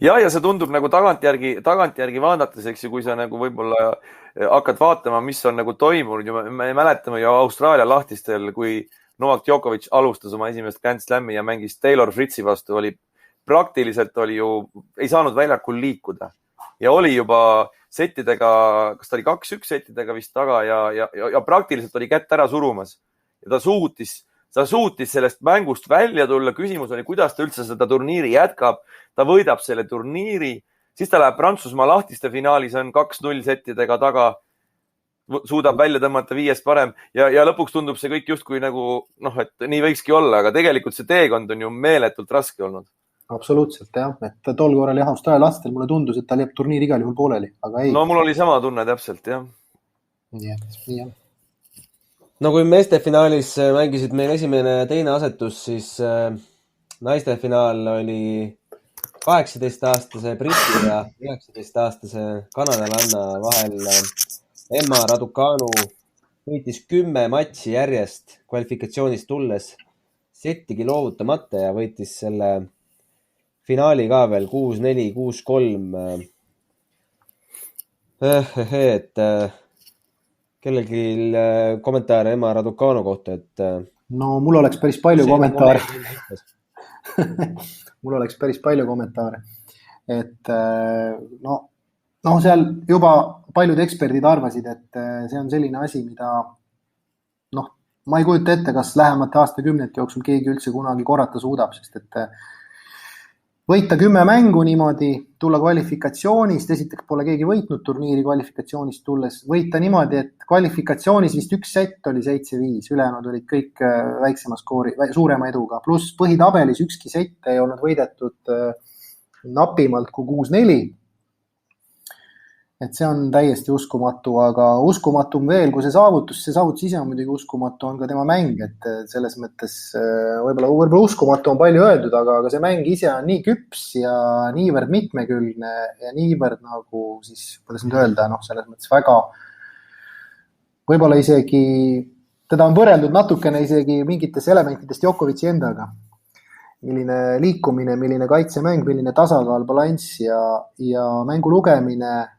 Ja see tundub nagu tagantjärgi vaadates, eks ju, kui sa nagu võib-olla hakkad vaatama, mis on nagu toimunud. Me mäletame ju Austraalia lahtistel, kui Novak Djokovic alustas oma esimest Grand Slami ja mängis Taylor Fritzi vastu, praktiliselt oli ju, ei saanud väljakul liikuda ja oli juba settidega, kas ta oli 2-1 settidega vist taga ja praktiliselt oli kätt ära surumas ja ta suutis sellest mängust välja tulla. Küsimus oli, kuidas ta üldse seda turniiri jätkab. Ta võidab selle turniiri, siis ta läheb Prantsusmaa lahtiste finaalis, on 2-0 settidega taga, suudab välja tõmmata 5 parem ja lõpuks tundub see kõik justkui nagu, et nii võikski olla, aga tegelikult see teekond on ju meeletult raske olnud. Absoluutselt, jah. Et tol korral jah, Austraalia lastel mulle tundus, et ta jääb turniir igal juhul pooleli, aga ei. No mul oli sama tunne täpselt, jah. Nii on. No kui meeste finaalis mängisid meil esimene ja teine asetus, siis naiste finaal oli 18-aastase Briti ja 19-aastase kanadalanna vahel. Emma Raducanu võitis 10 matši järjest kvalifikatsioonist tulles, settigi loovutamata ja võitis selle finaali ka veel 6-4, 6-3. Et kellelgi kommentaare Emma Raducanu kohta, et... No mul oleks päris palju kommentaare. Mul oleks päris palju kommentaare. Et seal juba paljud eksperdid arvasid, et see on selline asi, mida ma ei kujuta ette, kas lähemate aastakümnete jooksul keegi üldse kunagi korrata suudab, sest et võita 10 mängu niimoodi, tulla kvalifikatsioonist, esiteks pole keegi võitnud turniiri kvalifikatsioonist tulles, võita niimoodi, et kvalifikatsioonis vist üks sett oli 7-5, ülejäänud olid kõik väiksema skoori, suurema eduga, pluss põhitabelis ükski sett ei olnud võidetud napimalt kui 6-4. Et see on täiesti uskumatu, aga uskumatum veel, kui see saavutus ise on muidugi uskumatu, on ka tema mäng, et selles mõttes võib-olla uskumatu on palju öeldud, aga see mäng ise on nii küps ja niivõrd mitmekülgne ja niivõrd nagu siis, kuidas nüüd öelda, selles mõttes väga, võib-olla isegi, teda on võrreldud natukene isegi mingitest elementidest Djokovic'i endaga. Milline liikumine, milline kaitsemäng, milline tasakaal, balanss ja mängu lugemine,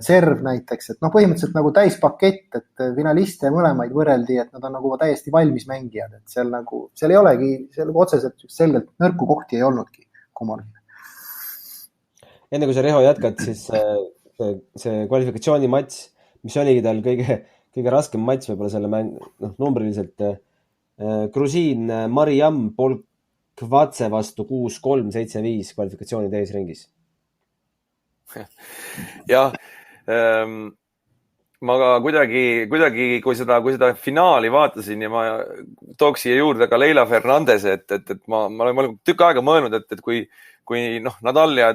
serv näiteks, et põhimõtteliselt nagu täispakett, et finaliste mõlemaid võrreldi, et nad on nagu täiesti valmis mängijad, et seal ei olegi, seal otseselt selgelt nõrku kohti ei olnudki kummalgi. Enne kui sa, Riho, jätkad, siis see kvalifikatsioonimatš, mis oligi tal kõige raskem matš võib-olla selle mäng, numbriliselt Grusiin Mariam Polkvatse vastu 6-3, 7-5 kvalifikatsiooni teises ringis. Jah, ma ka kuidagi, kui seda finaali vaatasin ja ma tooks siia juurde ka Leila Fernandese, et ma olen tükk aega mõelnud, et kui Nadal ja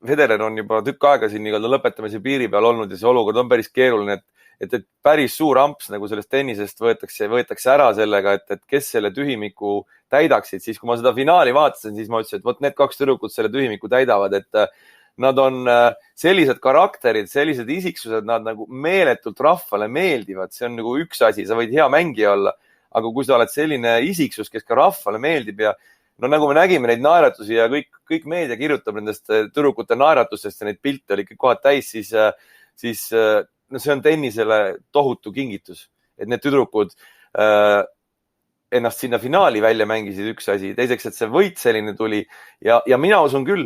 Federer on juba tükk aega siin nii-öelda lõpetamise piiri peal olnud ja see olukord on päris keeruline, et päris suur amps nagu sellest tennisest võetakse ära sellega, et kes selle tühimiku täidaksid. Siis kui ma seda finaali vaatasin, siis ma ütlesin, et võt need 2 tüdrukut selle tühimiku täidavad, et nad on sellised karakterid, sellised isiksused, nad nagu meeletult rahvale meeldivad. See on nagu üks asi, sa võid hea mängija olla, aga kui sa oled selline isiksus, kes ka rahvale meeldib ja nagu me nägime neid naeratusi ja kõik meedia kirjutab nendest tüdrukute naeratustest ja neid pilte oli kõik kohad täis, siis see on tennisele tohutu kingitus, et need tüdrukud ennast sinna finaali välja mängisid, üks asi. Teiseks, et see võit selline tuli ja mina usun küll,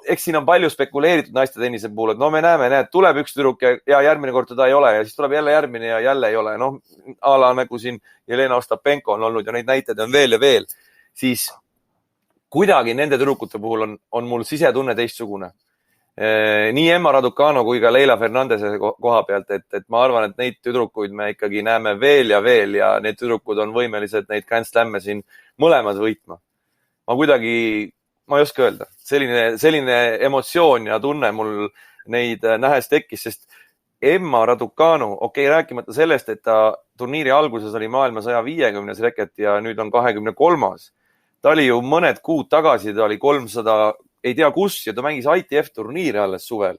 eks siin on palju spekuleeritud naiste tennise puhul, et me näeme, tuleb üks tüdruk ja järgmine kord teda ei ole ja siis tuleb jälle järgmine ja jälle ei ole. A la nagu siin Jelena Ostapenko on olnud ja neid näiteid on veel ja veel, siis kuidagi nende tüdrukute puhul on mul sisetunne teistsugune. Nii Emma Raducanu kui ka Leila Fernandese koha pealt, et ma arvan, et neid tüdrukuid me ikkagi näeme veel ja need tüdrukud on võimelised neid Grand Slamme siin mõlemad võitma. Ma ei oska öelda, selline emotsioon ja tunne mul neid nähes tekkis, sest Emma Raducanu, rääkimata sellest, et ta turniiri alguses oli maailma 150 reket ja nüüd on 23. Ta oli ju mõned kuud tagasi, ta oli 300 ei tea kus ja ta mängis ITF turniire alles suvel.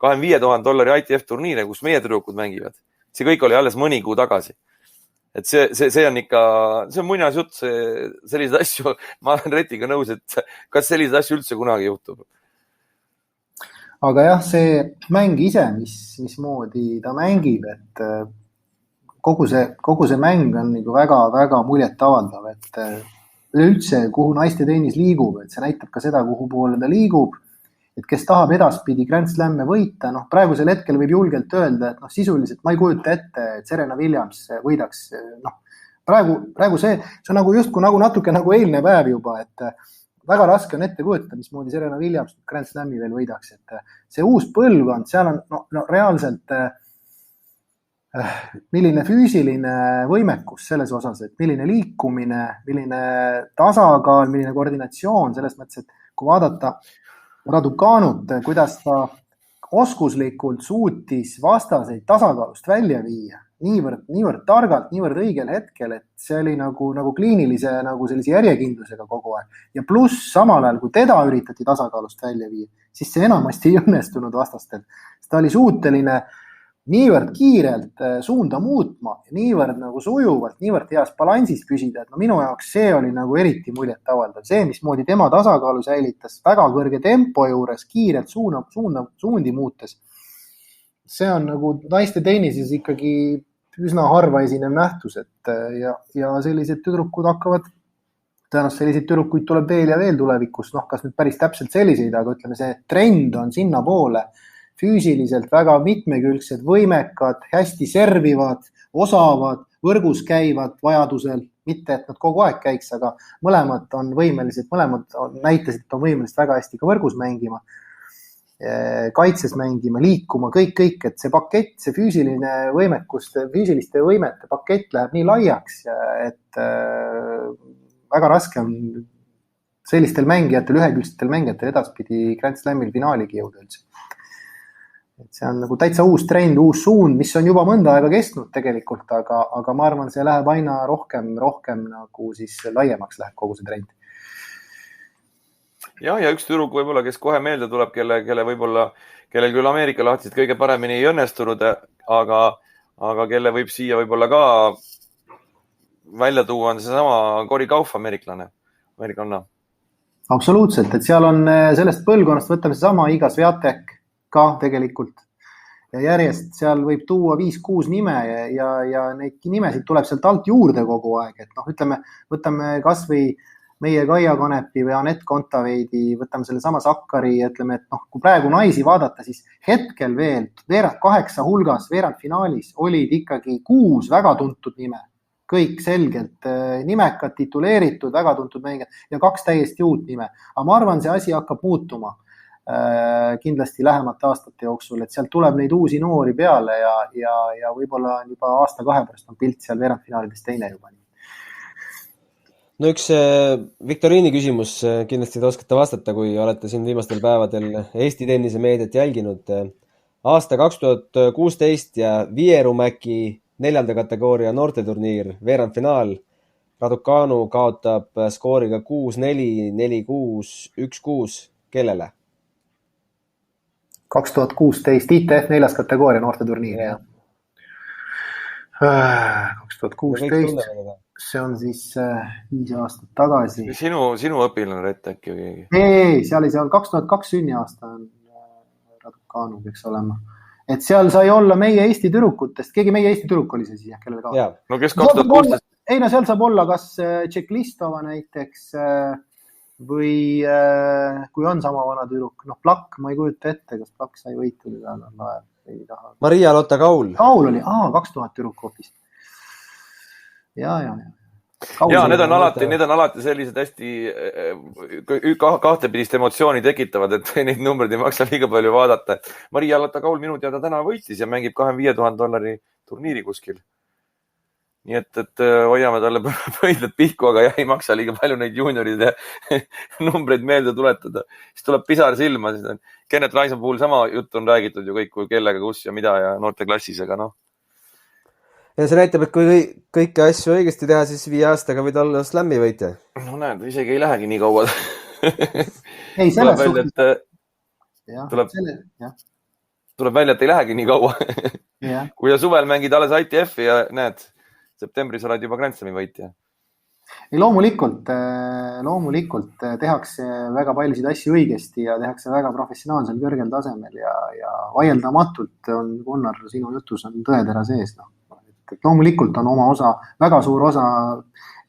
$25,000 ITF turniire, kus meie tüdrukud mängivad. See kõik oli alles mõni kuu tagasi. Et see on ikka, see on muinasjutt, sellised asju, ma olen Retiga nõus, et kas sellised asju üldse kunagi juhtub. Aga jah, see mäng ise, mismoodi ta mängib, et kogu see mäng on nagu väga-väga muljetavaldav, et üleüldse, kuhu naiste tennis liigub, et see näitab ka seda, kuhu poole ta liigub, et kes tahab edaspidi Grand Slamme võita, praegusel hetkel võib julgelt öelda, et sisuliselt ma ei kujuta ette, et Serena Williams võidaks, praegu see on nagu justkui natuke nagu eilne päev juba, et väga raske on ette kujutada, mismoodi Serena Williams Grand Slami veel võidaks, et see uus põlvkond, seal on reaalselt milline füüsiline võimekus selles osas, et milline liikumine, milline tasakaal, milline koordinatsioon, selles mõttes, et kui vaadata Raducanut, kuidas ta oskuslikult suutis vastaseid tasakaalust välja viia, niivõrd targalt, niivõrd õigel hetkel, et see oli nagu kliinilise sellise järjekindlusega kogu aeg. Ja pluss samal ajal, kui teda üritati tasakaalust välja viia, siis see enamasti ei õnnestunud vastastel. Ta oli suuteline niivõrd kiirelt suunda muutma, niivõrd nagu sujuvalt, niivõrd heas balansis püsida, et minu jaoks see oli nagu eriti muljetavaldav. See, mismoodi tema tasakaalu säilitas väga kõrge tempo juures, kiirelt suundi muutes. See on nagu naiste tennises ikkagi üsna harva esinev nähtus, et ja sellised tüdrukud hakkavad, tõenäoliselt selliseid tüdrukuid tuleb veel ja veel tulevikus, kas nüüd päris täpselt selliseid, aga ütleme, see trend on sinna poole, füüsiliselt väga mitmekülgsed, võimekad, hästi servivad, osavad, võrgus käivad vajadusel, mitte et nad kogu aeg käiks, aga mõlemad on võimelised, näitasid, et on võimelised väga hästi ka võrgus mängima, kaitses mängima, liikuma, kõik, et see pakett, see füüsiliste võimete pakett läheb nii laiaks, et väga raske on sellistel mängijatel, ühekülgsetel mängijatel edaspidi Grand Slamil finaaligi jõuda üldse. Et see on nagu täitsa uus trend, uus suund, mis on juba mõnda aega kestnud tegelikult, aga ma arvan, see läheb aina rohkem nagu siis laiemaks läheb kogu see trend. Ja üks tüdruk võib-olla, kes kohe meelde tuleb, kellel küll Ameerika lahtised kõige paremini ei õnnestunud, aga kelle võib siia võib-olla ka välja tuua, on seesama Cory Gauff, ameerikanna. Absoluutselt, et seal on sellest põlvkonnast, võtame seesama Iga Swiatek ka tegelikult. Ja järjest seal võib tuua 5-6 nime ja neid nimesid tuleb sealt alt juurde kogu aeg. Et ütleme, võtame kas või meie Kaia Kanepi või Anett Kontaveidi, võtame selle sama Sakkari, ütleme, et kui praegu naisi vaadata, siis hetkel veel veerand 8 hulgas, veerand finaalis olid ikkagi 6 väga tuntud nime. Kõik selgelt nimekad, tituleeritud, väga tuntud mängijad ja 2 täiesti uut nime. Aga ma arvan, see asi hakkab muutuma kindlasti lähemate aastate jooksul, et sealt tuleb neid uusi noori peale ja võib-olla juba aasta-2 pärast on pilt seal veerandfinaalides teine juba. No üks viktoriini küsimus, kindlasti te oskate vastata, kui olete siin viimastel päevadel Eesti tennise meediat jälginud. Aasta 2016 ja Vierumäki 4. kategooria noorteturniir, veerandfinaal. Raducanu kaotab skooriga 6-4, 4-6, 1-6. Kellele? 2016 ITF 4. kategooria noorteturniir. 2016, see on siis 5 aastat tagasi. Sinu õpilane Rett äkki või keegi? Ei, seal 2002 sünniaasta on Raducanu, peaks olema. Et seal sai olla meie Eesti tüdrukutest, keegi meie Eesti tüdruk oli see siia, kellele kaotab. No kes 2016? Ei, no seal saab olla kas Tšeklistova näiteks või kui on sama vana tüdruk, Plakk, ma ei kujuta ette, kas Plakk sai võitu. Maria-Lotta Kaul. Kaul oli, 2000 tüdruk hoopis. Ja, need on alati sellised hästi kahtepidist emotsiooni tekitavad, et neid numbreid ei maksa liiga palju vaadata. Maria-Lotta Kaul minu teada täna võitis ja mängib $25,000 turniiri kuskil. Nii et hoiame talle pöidlad pihku, aga ei maksa liiga palju neid juunioride numbreid meelde tuletada. Siis tuleb pisar silma. Kenneth Raisa puhul sama juttu on räägitud ju kõik, kellega, kus ja mida ja noorte klassis, aga Ja see näitab, et kui kõiki asju õigesti teha, siis 5 aastaga võid olla slammi võitja. No näed, isegi ei lähegi nii kaua. Ei, selles suhtes. Tuleb välja, et ei lähegi nii kaua. Kui suvel mängid alles ITF-i ja näed, septembris oled juba Grand Slami võitja. Loomulikult tehakse väga paljusid asju õigesti ja tehakse väga professionaalsel kõrgel tasemel ja vaieldamatult on, Gunnar, sinu jutus on tõetera sees. et loomulikult on oma osa, väga suur osa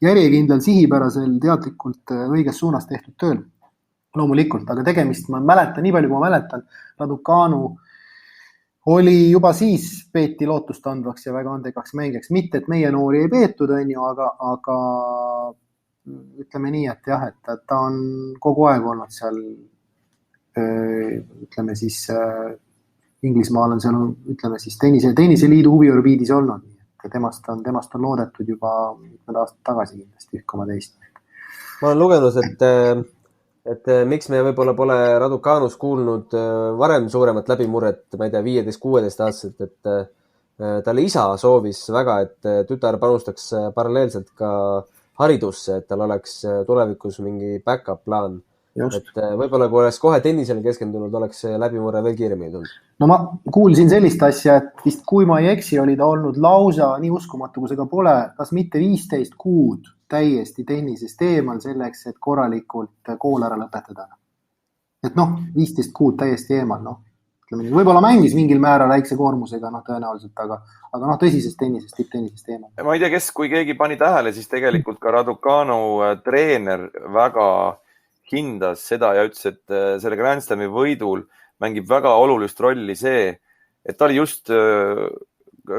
järjekindlal, sihipärasel, teadlikult õiges suunas tehtud tööl. Loomulikult, aga tegemist, ma mäletan, nii palju kui ma mäletan, Raducanu oli juba siis peeti lootustandvaks ja väga andekaks mängijaks. Mitte, et meie noori ei peetud, on ju, aga ütleme nii, et jah, et ta on kogu aeg olnud seal, ütleme siis, Inglismaal on seal, ütleme siis, tenniseliidu huviorbiidis olnud. Temast on loodetud juba mitmed aastad tagasi kindlasti ühkoma teist. Ma olen lugenud, et miks me võib-olla pole Raducanus kuulnud varem suuremat läbimurret, ma ei tea, 15-16 aastaselt, et talle isa soovis väga, et tütar panustaks paralleelselt ka haridusse, et tal oleks tulevikus mingi backup plaan. Just. Et võib-olla kui oleks kohe tennisele keskendunud, oleks läbimurre veel kiiremini tulnud. No ma kuulsin sellist asja, et vist kui ma ei eksi, oli ta olnud lausa, nii uskumatu kui see ka pole, kas mitte 15 kuud täiesti tennisest eemal selleks, et korralikult kool ära lõpetada. Et 15 kuud täiesti eemal, võib-olla mängis mingil määral väikse koormusega, tõenäoliselt, aga tõsisest tennisest, tipptennisest eemal. Ma ei tea, kui keegi pani tähele, siis tegelikult ka Raducanu treener väga hindas seda ja ütles, et selle Grand Slami võidul mängib väga olulist rolli see, et ta oli just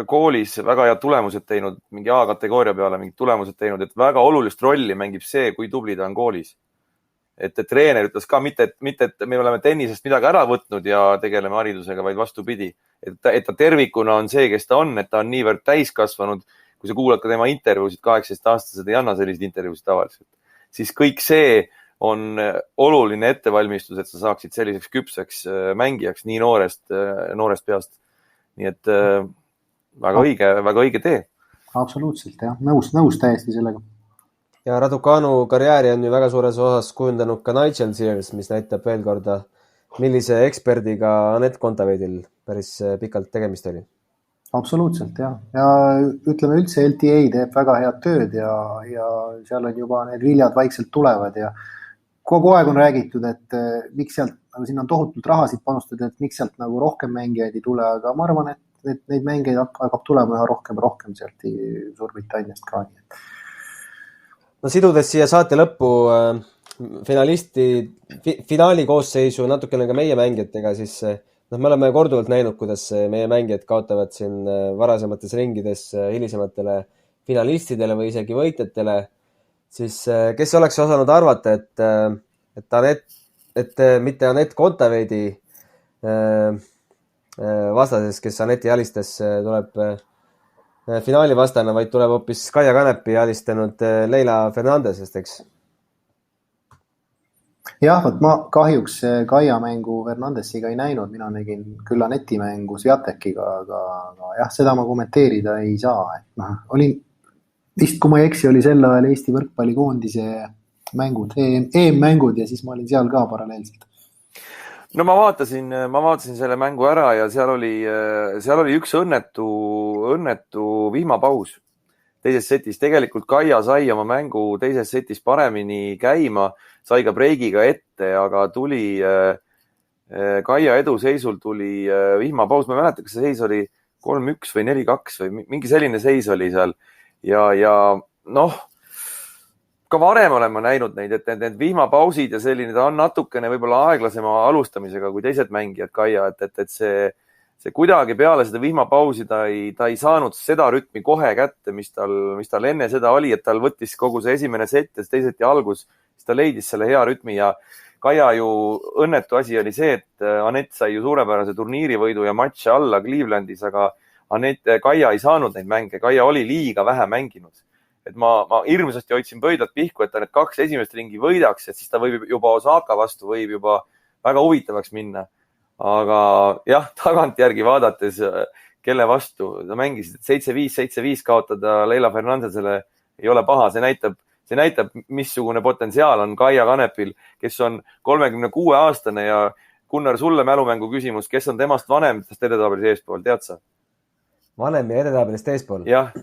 koolis väga head tulemused teinud, mingi A-kategooria peale mingid tulemused teinud, et väga olulist rolli mängib see, kui tubli ta on koolis. Et treener ütles ka mitte, et me oleme tennisest midagi ära võtnud ja tegeleme haridusega, vaid vastupidi. Et ta tervikuna on see, kes ta on, et ta on niivõrd täiskasvanud, kui sa kuulad ka tema intervjuusid, 18-aastased ei anna selliseid intervjuusid tavaliselt. Siis kõik see on oluline ettevalmistus, et sa saaksid selliseks küpseks mängijaks nii noorest peast. Nii et väga õige tee. Absoluutselt, jah. Nõus täiesti sellega. Ja Raducanu karjääri on ju väga suures osas kujundanud ka Nigel Sears, mis näitab veel korda, millise eksperdiga Anett Kontaveidil päris pikalt tegemist oli. Absoluutselt, jah. Ja ütleme üldse, LTA teeb väga head tööd ja seal on juba need viljad vaikselt tulevad ja kogu aeg on räägitud, et miks sealt, sinna on tohutult rahasid panustada, et miks sealt rohkem mängijaid ei tule, aga ma arvan, et neid mängijaid hakkab tulema üha rohkem sealt Suurbritanniast ka. No sidudes siia saate lõppu finaali koosseisu natukene ka meie mängijatega, siis me oleme korduvalt näinud, kuidas meie mängijad kaotavad siin varasemates ringides hilisematele finalistidele või isegi võitjatele. Siis kes oleks osanud arvata, et mitte Anett Kontaveidi vastases, kes Anetti alistas, tuleb finaali vastane, vaid tuleb hoopis Kaia Kanepi alistanud Leila Fernandesest, eks? Jah, ma kahjuks Kaia mängu Fernandesiga ei näinud, mina nägin küll Anetti mängu Sviatekiga, aga jah, seda ma kommenteerida ei saa. Olin vist, kui ma ei eksi, oli sel ajal Eesti võrkpallikoondise mängud, EM-mängud ja siis ma olin seal ka paralleelselt. No ma vaatasin selle mängu ära ja seal oli üks õnnetu vihmapaus teises setis. Tegelikult Kaia sai oma mängu teises setis paremini käima, sai ka breigiga ette, aga tuli Kaia eduseisul tuli vihmapaus. Ma ei mäleta, kas see seis oli 3-1 või 4-2 või mingi selline seis oli seal. Ja ka varem oleme näinud neid, et need vihmapausid ja selline, ta on natukene võib-olla aeglasema alustamisega kui teised mängijad Kaia, et see kuidagi peale seda vihmapausi ta ei saanud seda rütmi kohe kätte, mis tal enne seda oli, et tal võttis kogu see esimene set ja teiseti algus, siis ta leidis selle hea rütmi ja Kaia ju õnnetu asi oli see, et Anett sai ju suurepärase turniirivõidu ja matši alla Clevelandis, aga Kaia ei saanud neid mänge, Kaia oli liiga vähe mänginud. Et ma hirmsasti hoidsin pöidlat pihku, et ta need 2 esimest ringi võidaks, et siis ta võib juba Osaka vastu võib juba väga huvitavaks minna. Aga jah, tagantjärgi vaadates, kelle vastu ta mängis, 7-5, 7-5 kaotada Leila Fernandesele ei ole paha. See näitab, missugune potentsiaal on Kaia Kanepil, kes on 36-aastane ja Gunnar, sulle mälumängu küsimus, kes on temast vanem, sest edetabelis eespool, tead sa? Vanem ja edetabelist eespool? Jah.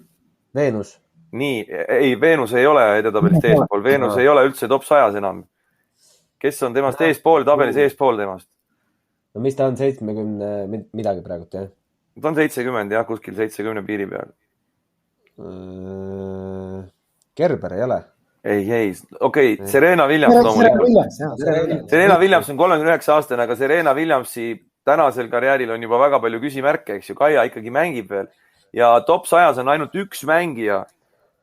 Veenus? Nii, ei, Veenus ei ole edetabelist eespool, Veenus ei ole üldse top 100 enam. Kes on temast eespool, tabelis eespool temast? No mis ta on 70 midagi praegult, jah? Ta on 70, jah, kuskil 70 piiri peal. Gerber ei ole. Ei. Okei, Serena Williams loomulikult. Serena Williams on 39-aastane, aga Serena Williamsi tänasel karjääril on juba väga palju küsimärke, eks ju. Kaia ikkagi mängib veel ja top 100 on ainult üks mängija,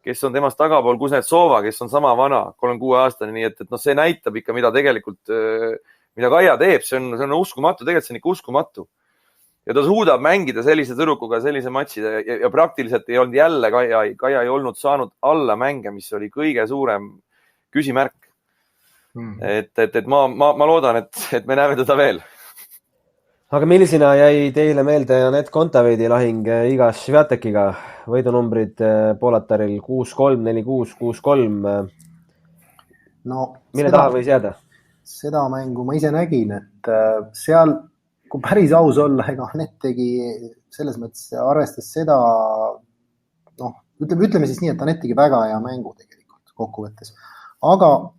kes on temast tagapool Kuznetsova, kes on sama vana, 36-aastane, nii et see näitab ikka, mida tegelikult, mida Kaia teeb, see on uskumatu, tegelikult see on ikka uskumatu. Ja ta suudab mängida sellise tõrukuga sellise matši ja praktiliselt ei olnud jälle Kaia ei olnud saanud alla mänge, mis oli kõige suurem küsimärk. Et ma loodan, et me näeme teda veel. Aga millisena jäi teile meelde Anett Kontaveidi lahing Iga Swiatekiga? Võidunumbrid Poolataril 6-3, 4-6, 6-3. Mille taha võis jääda? Seda mängu ma ise nägin, et seal kui päris aus olla, ega Anett tegi selles mõttes arvestas seda, ütleme siis nii, et Anett tegi väga hea mängu tegelikult kokkuvõttes. Aga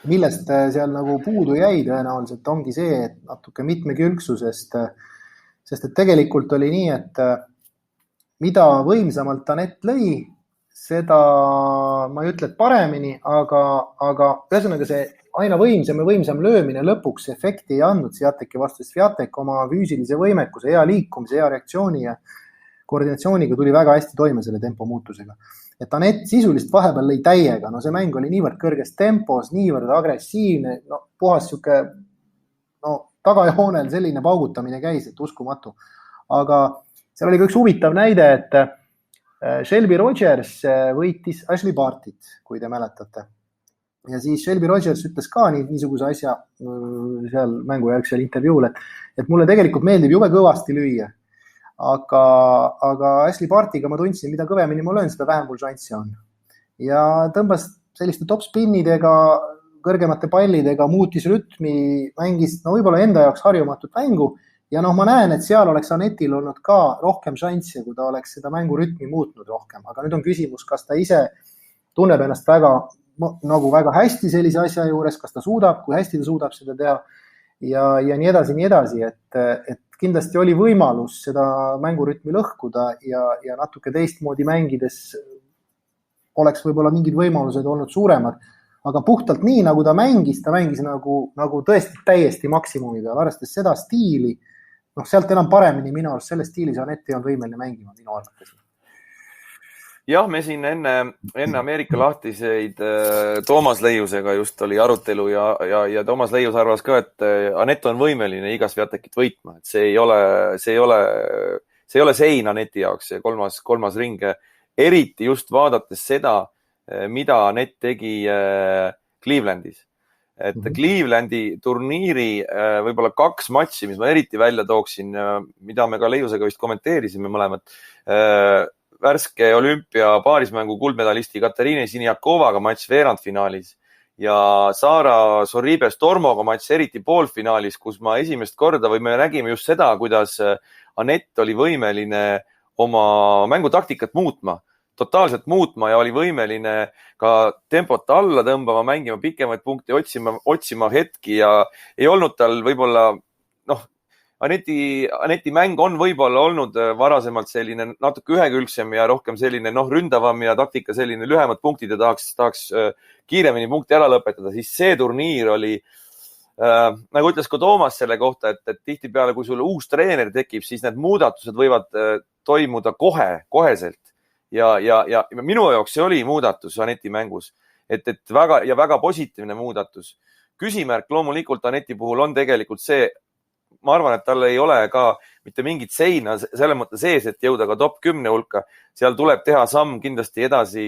millest seal nagu puudu jäi tõenäoliselt ongi see, et natuke mitmekülgsusest, sest et tegelikult oli nii, et mida võimsamalt Anett lõi, seda ma ei ütle, et paremini, aga ühesõnaga see aina võimsam ja võimsam löömine lõpuks efekti ei andnud Swiateki vastu. Swiatek oma füüsilise võimekuse, hea liikumise, hea reaktsiooni ja koordinatsiooniga tuli väga hästi toime selle tempo muutusega. Et Anett sisulist vahepeal lõi täiega, see mäng oli niivõrd kõrges tempos, niivõrd agressiivne, puhas siuke, tagajoonel selline paugutamine käis, et uskumatu. Aga seal oli ka üks huvitav näide, et Shelby Rogers võitis Ashley Bartit, kui te mäletate. Ja siis Shelby Rogers ütles ka niisuguse asja seal mängujärgsel intervjuul, et mulle tegelikult meeldib jube kõvasti lüüa. Aga Ashley Bartiga ma tundsin, mida kõvemini ma löön, seda vähem mul šanssi on. Ja tõmbas selliste top-spinnidega, kõrgemate pallidega, muutis rütmi, mängis võib-olla enda jaoks harjumatut mängu. Ja ma näen, et seal oleks Anettil olnud ka rohkem šanssi, kui ta oleks seda mängurütmi muutnud rohkem. Aga nüüd on küsimus, kas ta ise tunneb ennast väga hästi sellise asja juures, kas ta suudab, kui hästi ta suudab seda teha ja nii edasi, et kindlasti oli võimalus seda mängurütmi lõhkuda ja natuke teistmoodi mängides oleks võib-olla mingid võimalused olnud suuremad, aga puhtalt nii, nagu ta mängis nagu tõesti täiesti maksimumi peal, arvestades seda stiili, sealt enam paremini minu arust selles stiilis Anett ei olnud võimeline mängima minu arvates. Jah, me siin enne Ameerika lahtiseid Toomas Leiusega just oli arutelu ja Toomas Leius arvas ka, et Anett on võimeline Iga Swiatekit võitma. Et see ei ole sein Anetti jaoks, see kolmas ring. Eriti just vaadates seda, mida Anett tegi Clevelandis. Et Clevelandi turniiri võib-olla 2 matši, mis ma eriti välja tooksin, mida me ka Leiusega vist kommenteerisime mõlemad, värske olümpia paarismängu kuldmedalisti Kateriina Siniakovaga matš veerandfinaalis ja Sara Sorribes-Tormoga matš eriti poolfinaalis, kus ma esimest korda või me nägime just seda, kuidas Anett oli võimeline oma mängutaktikat totaalselt muutma ja oli võimeline ka tempot alla tõmbama, mängima pikemaid punkte, otsima hetki ja ei olnud tal võib-olla, Aneti mäng on võib-olla olnud varasemalt selline natuke ühekülgsem ja rohkem selline ründavam ja taktika selline lühemad punktid ja tahaks kiiremini punkti ära lõpetada, siis see turniir oli, nagu ütles ka Toomas selle kohta, et tihtipeale, kui sul uus treener tekib, siis need muudatused võivad toimuda koheselt ja minu jaoks see oli muudatus Aneti mängus, et väga positiivne muudatus. Küsimärk loomulikult Aneti puhul on tegelikult see, ma arvan, et tal ei ole ka mitte mingit seina selle mõtte sees, et jõuda ka top 10 hulka. Seal tuleb teha samm kindlasti edasi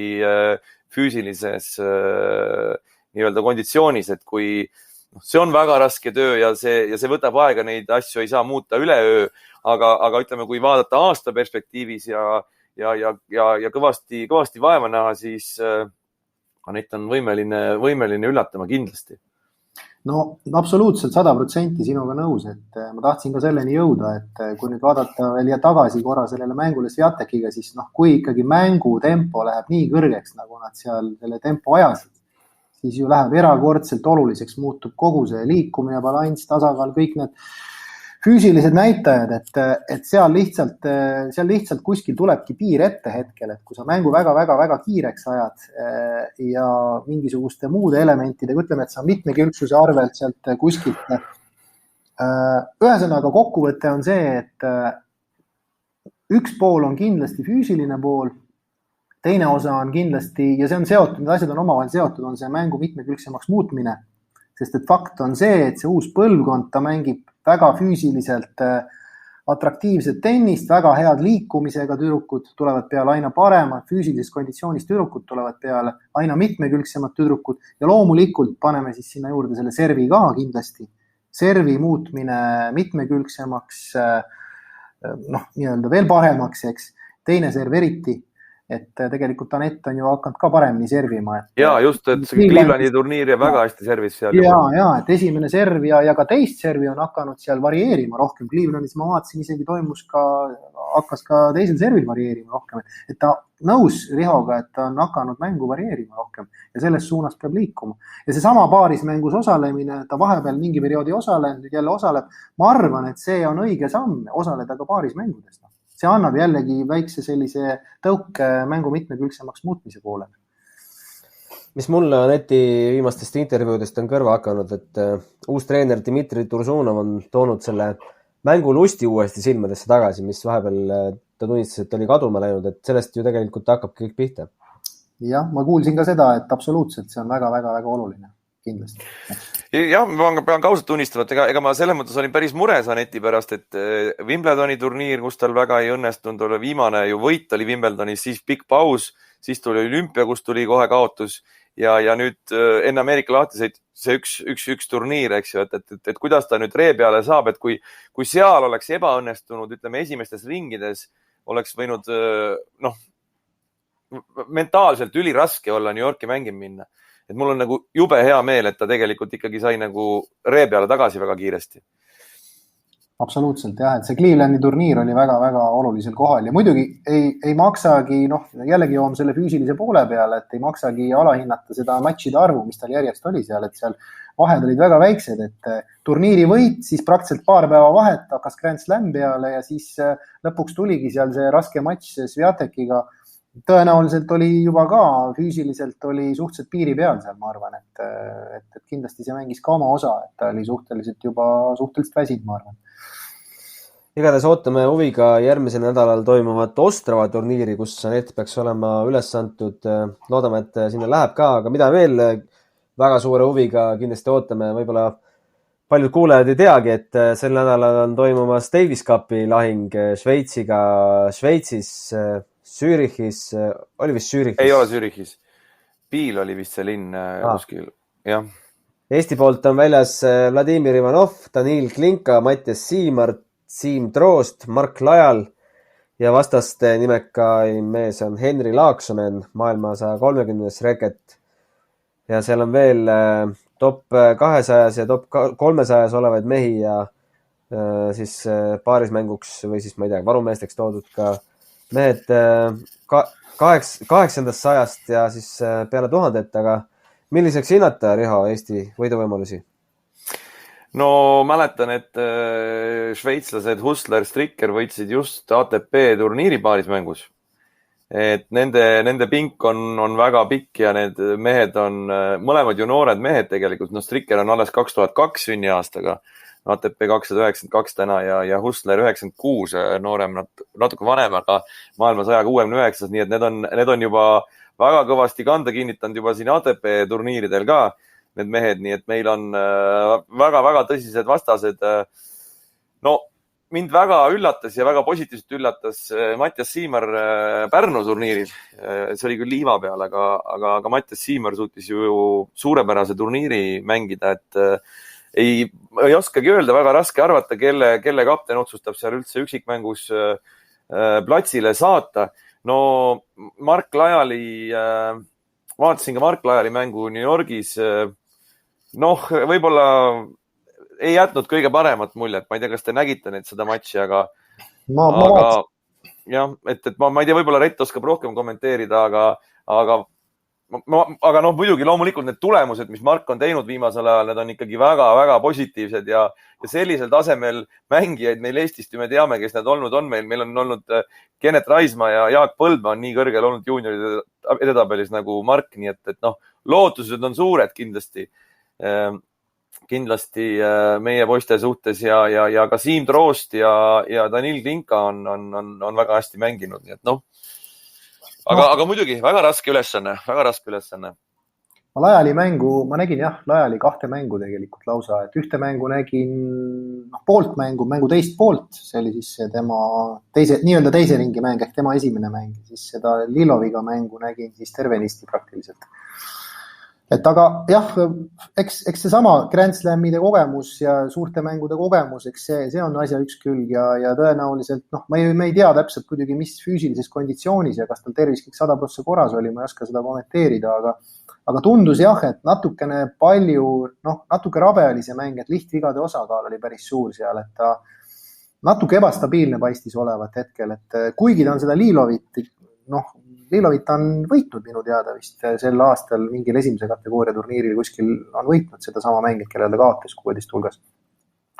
füüsilises nii-öelda konditsioonis, et kui see on väga raske töö ja see võtab aega, neid asju ei saa muuta üleöö, aga ütleme, kui vaadata aasta perspektiivis ja kõvasti vaeva näha, siis Anett on võimeline üllatama kindlasti. Absoluutselt 100% sinuga nõus, et ma tahtsin ka selleni jõuda, et kui nüüd vaadata veel tagasi korra sellele mängule Swiatekiga, siis kui ikkagi mängu tempo läheb nii kõrgeks, nagu nad seal selle tempo ajasid, siis ju läheb erakordselt oluliseks, muutub kogu see liikumine, balanss, tasakaal, kõik need füüsilised näitajad, et seal lihtsalt kuskil tulebki piir ette hetkel, et kui sa mängu väga kiireks ajad ja mingisuguste muude elementidega, ütleme, et sa mitmekülgsuse arvelt sealt kuskilt. Ühesõnaga kokkuvõte on see, et üks pool on kindlasti füüsiline pool, teine osa on kindlasti, ja see on seotud, need asjad on omavahel seotud, on see mängu mitmekülgsemaks muutmine, sest et fakt on see, et see uus põlvkond, ta mängib väga füüsiliselt atraktiivset tennist, väga head liikumisega tüdrukud tulevad peale aina paremad, füüsilisest konditsioonist tüdrukud tulevad peale aina mitmekülgsemad tüdrukud ja loomulikult paneme siis sinna juurde selle servi ka kindlasti. Servi muutmine mitmekülgsemaks, nii-öelda veel paremaks, eks. Teine serv eriti, et tegelikult Anett on ju hakanud ka paremini servima. Ja just, et Clevelandi turniir ja väga hästi servis seal. Ja, et esimene serv ja ka teist servi on hakanud seal varieerima rohkem. Clevelandis ma vaatasin, isegi hakkas ka teisel servil varieerima rohkem. Et ta nõus Rihoga, et ta on hakanud mängu varieerima rohkem ja selles suunas peab liikuma. Ja see sama paarismängus osalemine, ta vahepeal mingi perioodi nüüd jälle osaleb. Ma arvan, et see on õige samm osaleda ka paarismängudest. See annab jällegi väikse sellise tõuke mängu mitmekülgsemaks muutmise poole. Mis mulle Aneti viimastest intervjuudest on kõrva hakanud, et uus treener Dmitri Tursunov on toonud selle mängulusti uuesti silmadesse tagasi, mis vahepeal ta tunnistas, et oli kaduma läinud, et sellest ju tegelikult hakkab kõik pihta. Jah, ma kuulsin ka seda, et absoluutselt see on väga oluline. Kindlasti. Ja, ma pean ka ausalt tunnistama, et ega ma selles mõttes olin päris mures Aneti pärast, et Wimbledoni turniir, kus tal väga ei õnnestunud, oli viimane ju võit oli Wimbledonis, siis pikk paus, siis tuli olümpia, kus tuli kohe kaotus ja nüüd enne Ameerika lahtiseid see üks turniir, eks ju, et kuidas ta nüüd ree peale saab, et kui seal oleks ebaõnnestunud, ütleme esimestes ringides, oleks võinud mentaalselt üliraske olla New Yorki mängima minna. Et mul on nagu jube hea meel, et ta tegelikult ikkagi sai nagu ree peale tagasi väga kiiresti. Absoluutselt jah, et see Clevelandi turniir oli väga olulisel kohal ja muidugi ei maksagi, jällegi joom selle füüsilise poole peale, et ei maksagi alahinnata seda matšide arvu, mis tal järjest oli seal, et seal vahed olid väga väiksed, et turniiri võit, siis praktiliselt paar päeva vahet hakkas Grand Slam peale ja siis lõpuks tuligi seal see raske matš Sviatekiga. Tõenäoliselt oli juba ka füüsiliselt oli suhteliselt piiri peal seal, ma arvan, et kindlasti see mängis ka oma osa, et ta oli suhteliselt väsinud, ma arvan. Igatahes ootame huviga järgmisel nädalal toimuvat Ostrava turniiri, kus Anett peaks olema üles antud. Loodame, et sinna läheb ka, aga mida veel väga suure huviga kindlasti ootame, võib-olla paljud kuulajad ei teagi, et sel nädalal on toimumas Davis Cupi lahing Šveitsiga Šveitsis, Zürichis, oli vist Zürichis? Ei ole Zürichis. Piil oli vist see linn kuskil. Jah. Eesti poolt on väljas Vladimir Ivanov, Danil Klinka, Mattias Siimart, Siim Troost, Mark Lajal ja vastaste nimekaim mees on Henri Laaksonen, maailma 130 reket. Ja seal on veel top 200 ja top 300 olevaid mehi ja siis paarismänguks või siis, ma ei tea, varumeesteks toodud ka mehed 800 ja siis peale 1000, aga milliseks hinnata, Riho, Eesti võiduvõimalusi? No mäletan, et šveitslased Hustler Stricker võitsid just ATP turniiri paarismängus. Et nende pink on väga pikk ja need mehed on mõlemad ju noored mehed tegelikult. No Stricker on alles 2002 sünniaastaga. ATP 292 täna ja Hustler 96 noorem, natuke vanem, aga maailma 169, nii et need on juba väga kõvasti kanda kinnitanud juba siin ATP turniiridel ka need mehed, nii et meil on väga tõsised vastased. No, mind väga üllatas ja väga positiivselt üllatas Mattias Siimar Pärnu turniiril. See oli küll liiva peal, aga Mattias Siimar suutis ju suurepärase turniiri mängida, et ei oskagi öelda, väga raske arvata, kelle kapten otsustab seal üldse üksikmängus platsile saata. No Mark Lajali, vaatasin ka Mark Lajali mängu New Yorgis. Võib-olla ei jätnud kõige paremat muljet. Ma ei tea, kas te nägite seda matši, aga jah, et ma ei tea, võib-olla Rett oskab rohkem kommenteerida, aga aga noh, muidugi loomulikult need tulemused, mis Mark on teinud viimasel ajal, need on ikkagi väga-väga positiivsed ja sellisel tasemel mängijaid meil Eestist ju me teame, kes need olnud on. Meil on olnud Kennet Raismaa ja Jaak Põldmaa on nii kõrgel olnud juunioride edetabelis nagu Mark, nii et noh, lootused on suured kindlasti meie poiste suhtes ja ka Siim Troost ja Danil Klinka on väga hästi mänginud, nii et noh. Aga muidugi väga raske ülesanne. Ma Lajali mängu, ma nägin jah, Lajali 2 mängu tegelikult lausa, et ühte mängu nägin poolt mängu teist poolt, see oli siis tema nii-öelda teise ringi mäng ehk tema esimene mäng, siis seda Liloviga mängu nägin siis tervenisti praktiliselt. Et aga jah, eks see sama Grand Slamide kogemus ja suurte mängude kogemus, eks see on asja üks külg ja tõenäoliselt, me ei tea täpselt kuidagi, mis füüsilises konditsioonis ja kas tal tervis kõik 100% korras oli, ma ei oska seda kommenteerida, aga tundus jah, et natuke rabe oli see mäng, et lihtvigade osakaal oli päris suur seal, et ta natuke ebastabiilne paistis olevat hetkel, et kuigi ta on seda Lilovit on võitnud minu teada vist sel aastal mingil esimese kategooria turniiril kuskil on võitnud seda sama mängit, kellele ta kaotas 16 hulgas.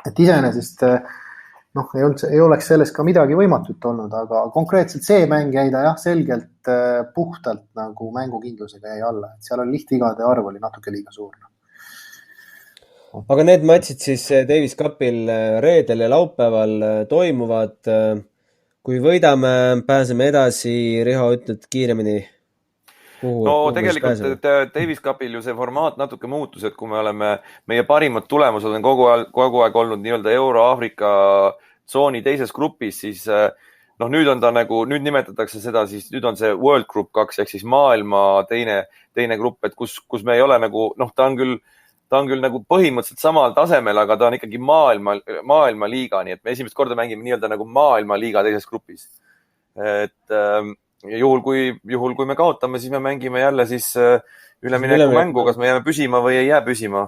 Et iseenesest ei oleks sellest ka midagi võimatut olnud, aga konkreetselt see mäng jäi ta jah selgelt puhtalt nagu mängukindlusega jäi alla, et seal on lihtvigade arv oli natuke liiga suur. Aga need matšid siis Davis Cupil reedel ja laupäeval toimuvad. Kui võidame, pääseme edasi, Riho, ütled kiiremini? No tegelikult Davis Cupil ju see formaat natuke muutus, et kui meie parimad tulemused on kogu aeg olnud nii-öelda Euro-Aafrika tsooni teises grupis, siis nüüd on ta nüüd nimetatakse seda, siis nüüd on see World Group 2 ehk siis maailma teine grupp, et kus me ei ole ta on küll nagu põhimõtteliselt samal tasemel, aga ta on ikkagi maailma liiga, nii et me esimest korda mängime nii-öelda nagu maailma liiga teises grupis. Et juhul kui me kaotame, siis me mängime jälle siis ülemineku mängu, kas me jääme püsima või ei jää püsima.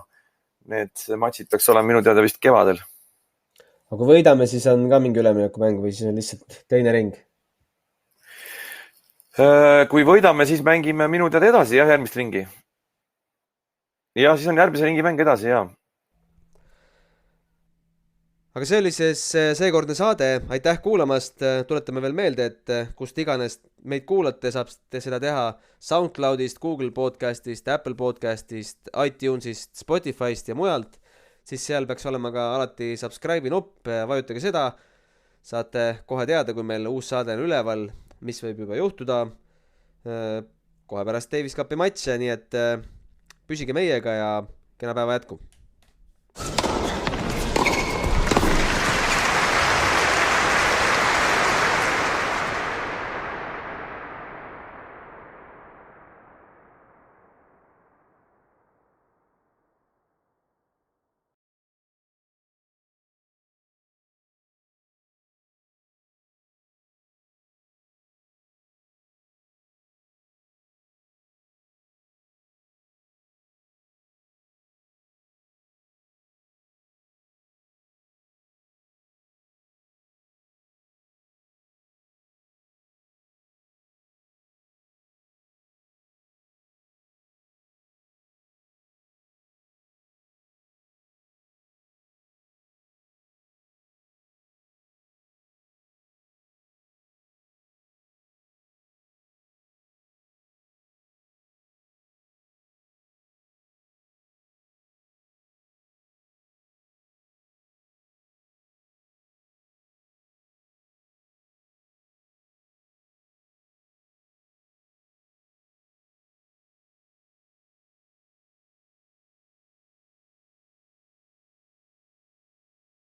Need matšid peaks olema minu teada vist kevadel. Aga kui võidame, siis on ka mingi ülemineku mängu või siis on lihtsalt teine ring? Kui võidame, siis mängime minu teada edasi järgmist ringi. Ja siis on järgmise ringi mäng edasi, jah. Aga see oli seekordne saade. Aitäh kuulamast. Tuletame veel meelde, et kust iganes meid kuulate, saab seda teha SoundCloudist, Google Podcastist, Apple Podcastist, iTunesist, Spotifyst ja mujalt. Siis seal peaks olema ka alati subscribe'i nupp. Vajutage seda. Saate kohe teada, kui meil uus saade on üleval, mis võib juba juhtuda kohe pärast Davis Cupi matše, nii et püsige meiega ja kena päeva jätku!